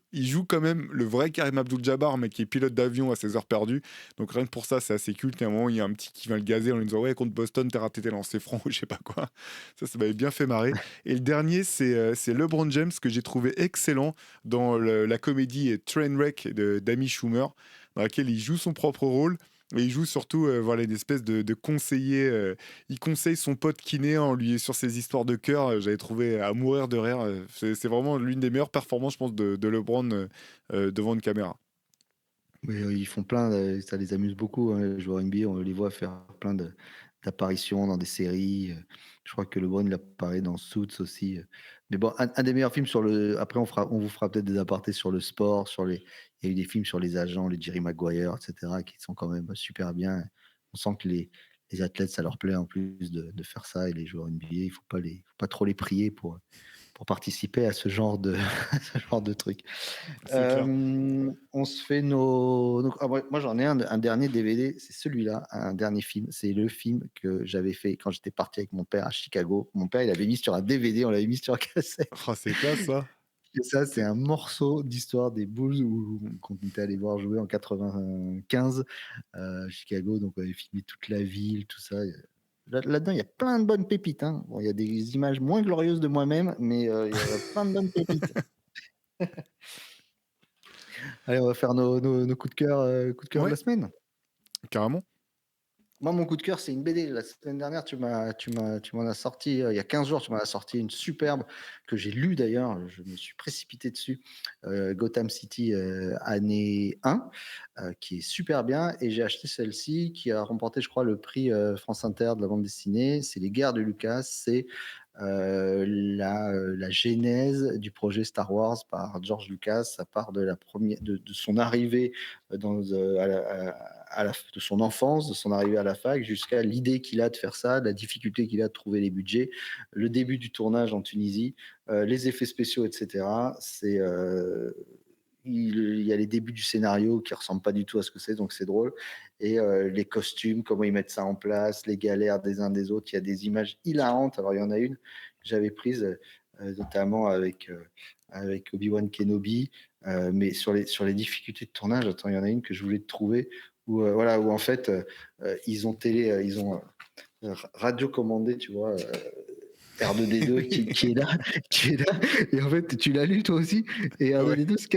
quand même le vrai Karim Abdul-Jabbar, mais qui est pilote d'avion à ses heures perdues. Donc rien que pour ça, c'est assez culte. Et à un moment, il y a un petit qui va le gazer en lui disant ouais, contre Boston, t'as raté tes lancers francs ou je sais pas quoi. Ça m'avait bien fait marrer. Et le dernier, c'est LeBron James que j'ai trouvé excellent dans la comédie Trainwreck d'Amy Schumer, dans laquelle il joue son propre rôle. Et il joue surtout voilà, une espèce de conseiller. Il conseille son pote kiné en lui sur ses histoires de cœur. J'avais trouvé à mourir de rire. C'est vraiment l'une des meilleures performances, je pense, de LeBron devant une caméra. Mais ils font plein, ça les amuse beaucoup, hein, les joueurs NBA, on les voit faire plein d'apparitions dans des séries. Je crois que LeBron, il apparaît dans Suits aussi. Mais bon, un des meilleurs films sur le. Après, on vous fera peut-être des apartés sur le sport, il y a eu des films sur les agents, les Jerry Maguire, etc., qui sont quand même super bien. On sent que les athlètes, ça leur plaît en plus de faire ça, et les joueurs NBA, il ne faut pas trop les prier pour participer à ce genre ce genre de truc. C'est clair. On se fait ah, moi, j'en ai un dernier DVD, c'est celui-là, un dernier film. C'est le film que j'avais fait quand j'étais parti avec mon père à Chicago. Mon père, il avait mis sur un DVD, on l'avait mis sur cassette. Oh, c'est classe, ça. Et ça, c'est un morceau d'histoire des Bulls qu'on était allé voir jouer en 95 à Chicago. Donc, on avait filmé toute la ville, tout ça. Là-dedans, il y a plein de bonnes pépites, hein. Bon, il y a des images moins glorieuses de moi-même, mais il y a plein de bonnes pépites. Allez, on va faire nos coups de cœur de Ouais, la semaine. carrément. Moi, mon coup de cœur, c'est une BD. La semaine dernière, tu m'en as sorti, il y a 15 jours, tu m'en as sorti une superbe que j'ai lue d'ailleurs. Je me suis précipité dessus. Gotham City, année 1, qui est super bien. Et j'ai acheté celle-ci qui a remporté, je crois, le prix France Inter de la bande dessinée. C'est Les Guerres de Lucas. C'est la genèse du projet Star Wars par George Lucas. Ça part de son arrivée dans, de son enfance, de son arrivée à la fac, jusqu'à l'idée qu'il a de faire ça, la difficulté qu'il a de trouver les budgets, le début du tournage en Tunisie, les effets spéciaux, etc. Il y a les débuts du scénario qui ressemblent pas du tout à ce que c'est, donc c'est drôle. Et les costumes, comment ils mettent ça en place, les galères des uns des autres. Il y a des images hilarantes. Alors il y en a une que j'avais prise notamment avec Obi-Wan Kenobi, mais sur les difficultés de tournage. Attends, il y en a une que je voulais te trouver où voilà, où en fait ils ont radio commandé, tu vois. R2D2 qui est là, qui est là, et en fait, tu l'as lu toi aussi, et Ouais. R2D2 se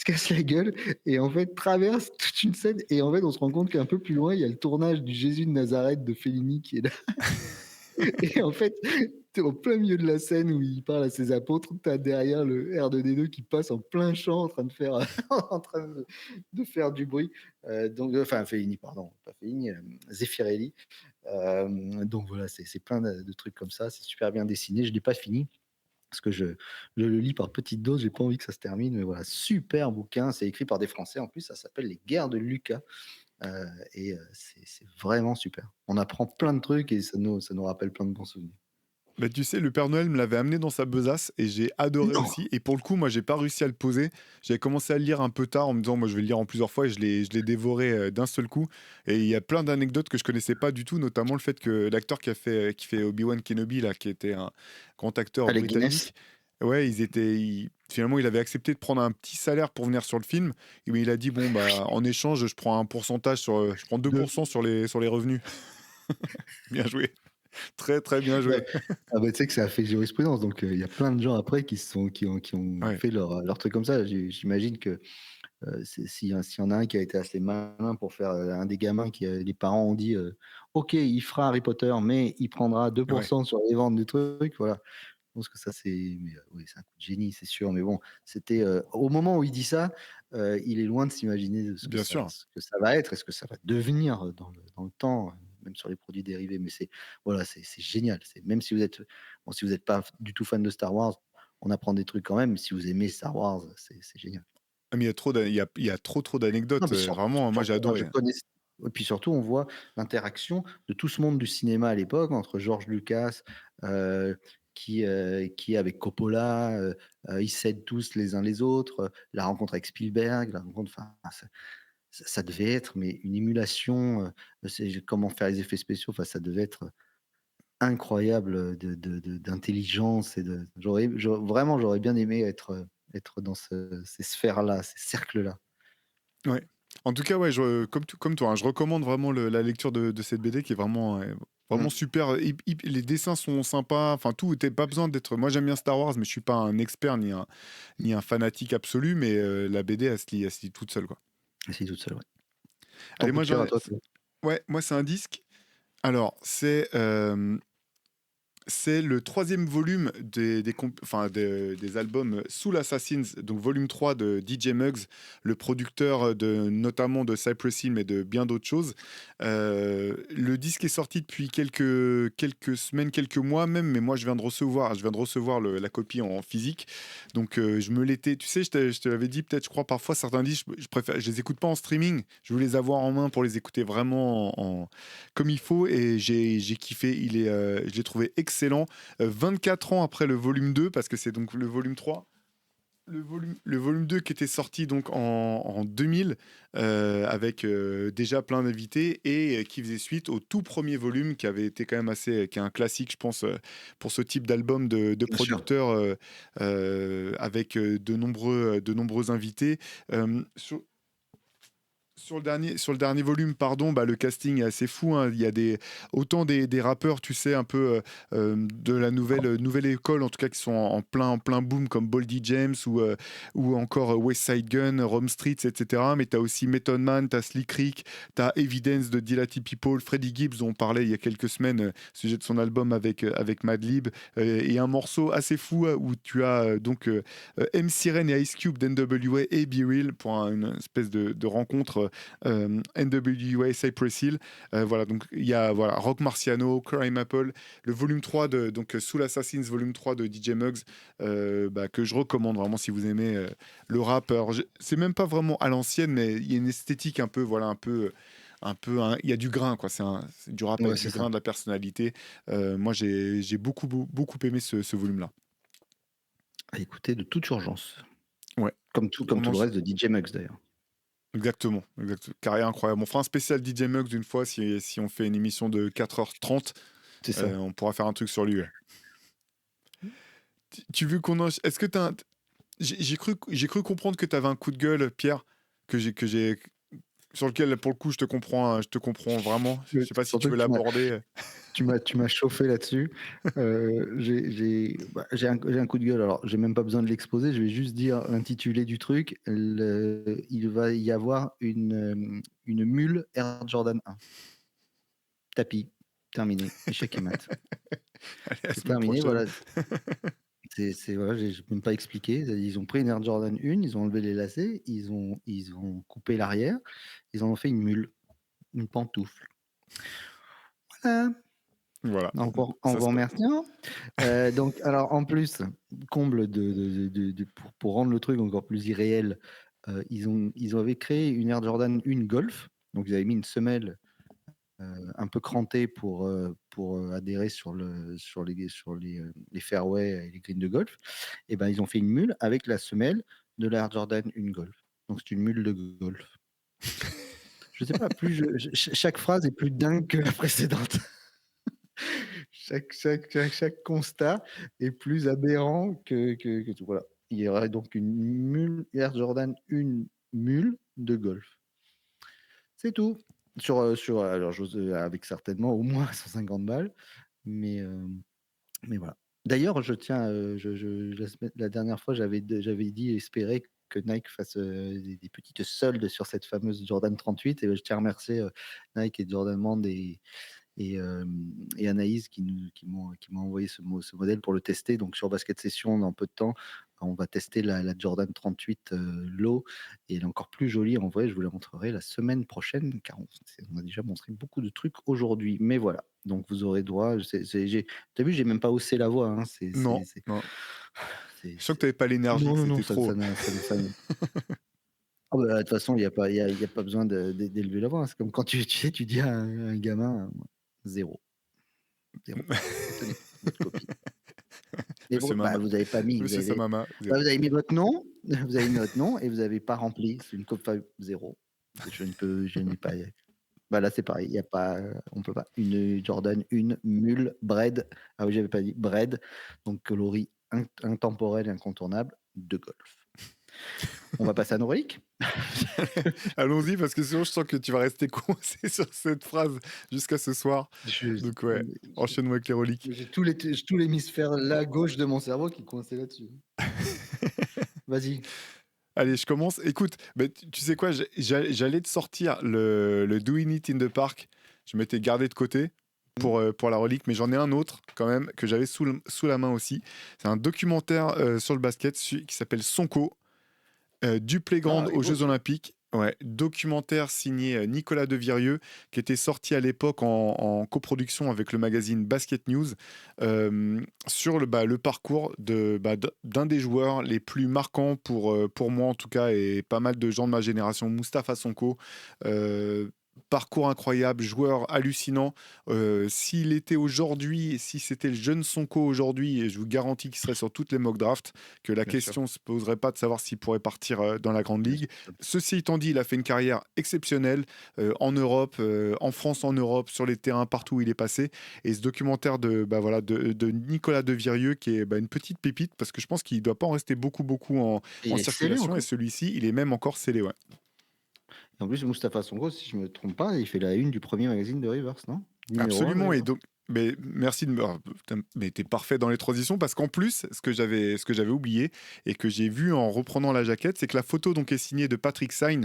casse la gueule, et en fait, traverse toute une scène, et en fait, on se rend compte qu'un peu plus loin, il y a le tournage du Jésus de Nazareth de Fellini qui est là. Et en fait, tu es au plein milieu de la scène où il parle à ses apôtres, tu as derrière le R2D2 qui passe en plein champ en train de faire, en train de faire du bruit. Donc, enfin, Fellini, pardon, pas Fellini, Zeffirelli. Donc voilà, c'est plein de trucs comme ça. C'est super bien dessiné. Je ne l'ai pas fini parce que je le lis par petites doses. J'ai pas envie que ça se termine. Mais voilà, super bouquin. C'est écrit par des Français en plus. Ça s'appelle Les Guerres de Lucas. Et c'est vraiment super. On apprend plein de trucs et ça nous rappelle plein de bons souvenirs. Bah, tu sais, le Père Noël me l'avait amené dans sa besace et j'ai adoré Non. aussi. Et pour le coup, moi, j'ai pas réussi à le poser. J'avais commencé à le lire un peu tard en me disant, moi, je vais le lire en plusieurs fois et je l'ai dévoré d'un seul coup. Et il y a plein d'anecdotes que je connaissais pas du tout, notamment le fait que l'acteur qui fait Obi-Wan Kenobi, là, qui était un grand acteur Allez, Guinness. britannique, ouais, finalement, il avait accepté de prendre un petit salaire pour venir sur le film. Mais il a dit, bon, bah, en échange, je prends un pourcentage je prends Deux. 2% sur les revenus. Bien joué. Très, très bien Ouais. joué. Ah bah, tu sais que ça a fait jurisprudence, donc il y a plein de gens après qui ont Ouais, fait leur truc comme ça. J'imagine que s'il y en a un qui a été assez malin pour faire un des gamins qui les parents ont dit OK, il fera Harry Potter, mais il prendra ouais. 2% sur les ventes du truc. Voilà. Je pense que ça, oui, c'est un coup de génie, c'est sûr. Mais bon, c'était au moment où il dit ça, il est loin de s'imaginer de Bien sûr. ce que ça va être et ce que ça va devenir dans le temps, même sur les produits dérivés. Mais voilà, c'est génial. Même si vous êtes, bon, si vous n'êtes pas du tout fan de Star Wars, on apprend des trucs quand même. Mais si vous aimez Star Wars, c'est génial. Ah, mais il y a trop Non, d'anecdotes, mais vraiment, moi j'ai surtout, moi, je adoré. connais et puis surtout, on voit l'interaction de tout ce monde du cinéma à l'époque, entre George Lucas, heu, qui est avec Coppola, ils s'aident tous les uns les autres, la rencontre avec Spielberg, la rencontre enfin, ça devait être mais une émulation, c'est comment faire les effets spéciaux, enfin, ça devait être incroyable, d'intelligence et j'aurais bien aimé être dans ces sphères-là, ces cercles-là. Ouais. En tout cas, ouais, comme toi, hein, je recommande vraiment la lecture de cette BD qui est vraiment, vraiment Mmh. super. Les dessins sont sympas, enfin tout, t'as pas besoin d'être. Moi j'aime bien Star Wars, mais je suis pas un expert ni un fanatique absolu, mais la BD, elle se lit toute seule, quoi. Si toute seule, ouais. Ton Allez, coup moi, de cœur à toi, c'est ouais, moi c'est un disque. Alors, c'est le troisième volume des albums Soul Assassins, donc volume 3 de DJ Muggs, le producteur notamment de Cypress Hill, mais de bien d'autres choses. Le disque est sorti depuis quelques semaines, quelques mois même, mais moi je viens de recevoir la copie en physique. Donc je me l'étais, tu sais, je te l'avais dit peut-être, je crois parfois certains disques, je les écoute pas en streaming, je veux les avoir en main pour les écouter vraiment comme il faut et j'ai kiffé. Je l'ai trouvé excellent. 24 ans après le volume 2, parce que c'est donc le volume 3. Le volume 2 qui était sorti donc en 2000 avec déjà plein d'invités et qui faisait suite au tout premier volume qui avait été quand même qui est un classique je pense pour ce type d'album de bien sûr. producteurs avec de nombreux invités. Sur le dernier volume, pardon, bah, le casting est assez fou, hein. Il y a autant des rappeurs, tu sais, un peu de la nouvelle école, en tout cas, qui sont en plein boom, comme Boldy James ou encore West Side Gun, Rome Streets, etc. Mais tu as aussi Method Man, tu as Slick Rick, tu as Evidence de Dilati People, Freddie Gibbs, dont on parlait il y a quelques semaines, au sujet de son album avec Madlib, et un morceau assez fou où tu as M. Siren et Ice Cube d'NWA et Be Real pour une espèce de rencontre NWA Cypress Hill. Voilà, donc il y a voilà, Rock Marciano, Crime Apple, le volume 3 donc Soul Assassins, volume 3 de DJ Muggs, que je recommande vraiment si vous aimez le rap. Alors, c'est même pas vraiment à l'ancienne, mais il y a une esthétique un peu, voilà, un peu, il y a du grain, quoi. C'est du rap Ouais, avec c'est du ça. grain, de la personnalité. Moi, j'ai beaucoup aimé ce volume-là. À écouter de toute urgence. Ouais. Comme On tout en le reste de DJ Muggs d'ailleurs. Exactement, carrière incroyable. On fera un spécial DJ Muggs une fois si on fait une émission de 4h30, C'est ça. on pourra faire un truc sur lui, ouais. Tu veux qu'on en est-ce que tu as un j'ai cru comprendre que tu avais un coup de gueule, Pierre, que j'ai sur lequel, pour le coup, je te comprends vraiment. Je sais pas si tu Surtout veux que l'aborder? tu m'as chauffé là-dessus. J'ai un coup de gueule. Alors, j'ai même pas besoin de l'exposer. Je vais juste dire l'intitulé du truc. Il va y avoir une mule Air Jordan 1. Tapis. Terminé. Échec et mat. Allez, la C'est semaine terminé. prochaine. Voilà. Voilà, j'ai même pas expliqué. Ils ont pris une Air Jordan 1, ils ont enlevé les lacets, ils ont coupé l'arrière, ils en ont fait une mule, une pantoufle. Voilà. Voilà, En ça vous se passe. remerciant. Donc, alors, en plus, comble pour rendre le truc encore plus irréel, ils avaient créé une Air Jordan 1 Golf. Donc, ils avaient mis une semelle un peu crantée pour adhérer les fairways et les greens de golf. Et ben, ils ont fait une mule avec la semelle de l'Air Jordan 1 Golf. Donc, c'est une mule de golf. Je sais pas, chaque phrase est plus dingue que la précédente. Chaque constat est plus aberrant que tout. Voilà. Il y aurait donc une mule Air Jordan, une mule de golf. C'est tout. Alors, avec certainement au moins 150 balles, mais, euh, mais voilà. D'ailleurs, je tiens, la dernière fois, j'avais dit espérer que Nike fasse des petites soldes sur cette fameuse Jordan 38, et je tiens à remercier Nike et Jordan Brand et Anaïs qui m'ont envoyé ce modèle pour le tester. Donc sur Basket Session, dans peu de temps, on va tester la Jordan 38 Low, et elle est encore plus jolie en vrai. Je vous la montrerai la semaine prochaine, car on a déjà montré beaucoup de trucs aujourd'hui. Mais voilà, donc vous aurez droit. T'as vu, j'ai même pas haussé la voix. Hein. Non, non. Je sens que tu avais pas l'énergie, Non, que non, non, c'était trop. Ah bah, de toute façon, il y a pas besoin d'élever la voix. Hein. C'est comme quand tu sais, tu dis à un gamin, zéro. Zéro. Tenez, votre copie. Et Monsieur bah, Mama, Monsieur Samama, bah, 0. vous avez mis votre nom, vous avez mis votre nom et vous n'avez pas rempli. C'est une copie zéro. Je n'ai pas. Bah là, c'est pareil. Il y a pas, on peut pas. Une Jordan, une mule, bread. Ah oui, j'avais pas dit bread. Donc coloris intemporel et incontournable de golf. On va passer à nos rubriques. Allons-y, parce que sinon je sens que tu vas rester coincé sur cette phrase jusqu'à ce soir. Je- Donc ouais, enchaîne-moi avec les reliques. J'ai tout l'hémisphère là gauche de mon cerveau qui est coincé là-dessus. Vas-y. Allez, je commence. Écoute, bah, tu sais quoi, j'allais te sortir le Doing It in the Park. Je m'étais gardé de côté pour la relique, mais j'en ai un autre quand même que j'avais sous la main aussi. C'est un documentaire sur le basket qui s'appelle Sonko. Du Ah Playground oui, aux beau Jeux celui-là. Olympiques. Ouais, documentaire signé Nicolas Devirieux, qui était sorti à l'époque en coproduction avec le magazine Basket News, sur le parcours d'un des joueurs les plus marquants pour moi en tout cas, et pas mal de gens de ma génération, Mustapha Sonko. Euh, Parcours incroyable, joueur hallucinant. S'il était aujourd'hui, si c'était le jeune Sonko aujourd'hui, et je vous garantis qu'il serait sur toutes les mock drafts, que la Bien sûr. question ne se poserait pas de savoir s'il pourrait partir dans la grande Bien sûr. ligue. Ceci étant dit, il a fait une carrière exceptionnelle en Europe, en France, en Europe, sur les terrains, partout où il est passé. Et ce documentaire de Nicolas Devirieux, qui est une petite pépite, parce que je pense qu'il ne doit pas en rester beaucoup Et en il est scellé circulation. Et encore. celui-ci, il est même encore scellé. Ouais. Et en plus, Mustapha Sonko, si je me trompe pas, il fait la une du premier magazine de Rivers, non? Numéro un de Absolument. Et Rivers. donc, mais merci de me. Putain, mais t'es parfait dans les transitions, parce qu'en plus, ce que j'avais oublié et que j'ai vu en reprenant la jaquette, c'est que la photo donc est signée de Patrick Sain,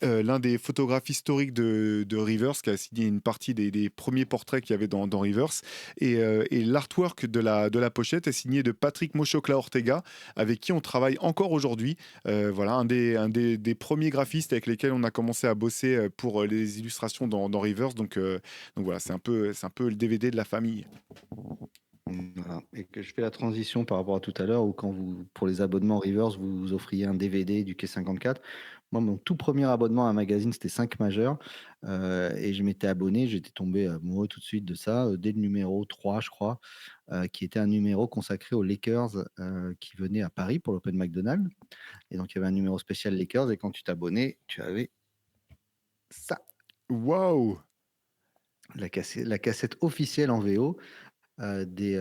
l'un des photographes historiques de Rivers, qui a signé une partie des premiers portraits qu'il y avait dans Rivers. Et l'artwork de la pochette est signé de Patrick Mochocla Ortega, avec qui on travaille encore aujourd'hui. Voilà, un des premiers graphistes avec lesquels on a commencé à bosser pour les illustrations dans Rivers. Donc voilà, c'est un peu le DVD de la famille. Donc voilà et que je fais la transition par rapport à tout à l'heure où quand vous pour les abonnements Rivers, vous offriez un DVD du Quai 54. Moi, mon tout premier abonnement à un magazine, c'était 5 majeurs, et je m'étais abonné, j'étais tombé amoureux tout de suite de ça, dès le numéro 3, je crois, qui était un numéro consacré aux Lakers, qui venaient à Paris pour l'Open McDonald's et donc il y avait un numéro spécial Lakers et quand tu t'abonnais, tu avais ça, Waouh! la cassette officielle en VO. Des,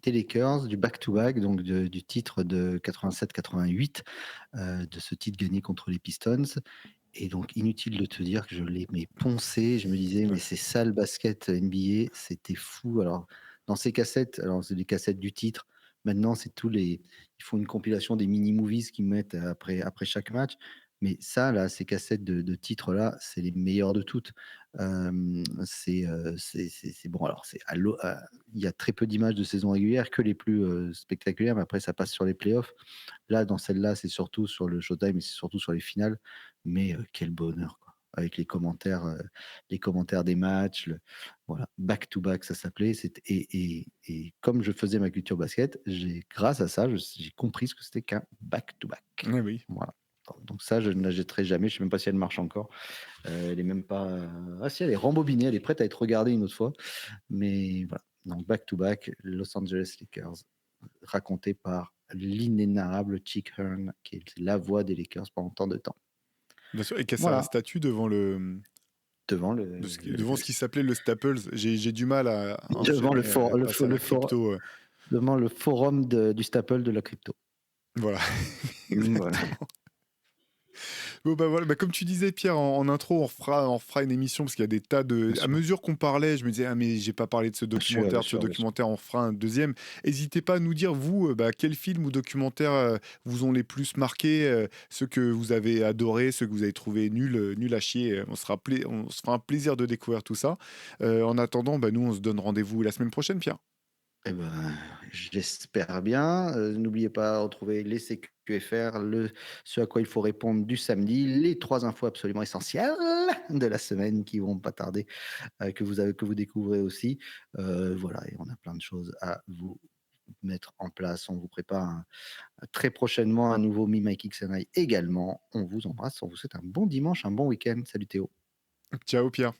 des Lakers, du back-to-back, donc du titre de 87-88, de ce titre gagné contre les Pistons. Et donc, inutile de te dire que je l'ai mais poncé. Je me disais, mais Ouais. c'est ça le basket NBA, c'était fou. Alors, dans ces cassettes, alors c'est des cassettes du titre. Maintenant, c'est tous les. Ils font une compilation des mini-movies qu'ils mettent après chaque match. Mais ça, là, ces cassettes de titres-là, c'est les meilleures de toutes. C'est bon. Alors, il y a très peu d'images de saison régulière, que les plus spectaculaires, mais après, ça passe sur les playoffs. Là, dans celle-là, c'est surtout sur le Showtime et c'est surtout sur les finales. Mais quel bonheur, quoi. Avec les commentaires des matchs, voilà, back to back, ça s'appelait. Et comme je faisais ma culture basket, grâce à ça, j'ai compris ce que c'était qu'un back to back. Ouais, oui. Voilà. Donc ça, je ne la jetterai jamais. Je ne sais même pas si elle marche encore. Elle est même pas. Ah si, elle est rembobinée, elle est prête à être regardée une autre fois. Mais voilà. Donc back to back, Los Angeles Lakers, raconté par l'inénarrable Chick Hearn, qui est la voix des Lakers pendant tant de temps. Bien sûr, et qui a sa Voilà, statue devant devant devant ce qui s'appelait le Staples. J'ai du mal à devant enchaîner, passer à la crypto, devant le forum du Staple de la crypto. voilà, Voilà. exactement. Bon, bah, voilà, bah, comme tu disais, Pierre, en intro, on fera une émission parce qu'il y a des tas Bien de. À sûr. mesure qu'on parlait, je me disais, ah, mais j'ai pas parlé de ce Bien sûr, bien documentaire, sûr, bien sûr. on fera un deuxième. N'hésitez pas à nous dire, vous, bah, quels films ou documentaires vous ont les plus marqué, ceux que vous avez adorés, ceux que vous avez trouvé nuls à chier. On se fera un plaisir de découvrir tout ça. En attendant, bah, nous, on se donne rendez-vous la semaine prochaine, Pierre. Eh ben, j'espère bien. N'oubliez pas de retrouver les CQFR, ce à quoi il faut répondre du samedi, les 3 infos absolument essentielles de la semaine qui vont pas tarder, que vous découvrez aussi. Voilà et on a plein de choses à vous mettre en place. On vous prépare très prochainement un nouveau Me, My Kicks and I également. On vous embrasse, on vous souhaite un bon dimanche, un bon week-end. Salut Théo. Ciao, Pierre.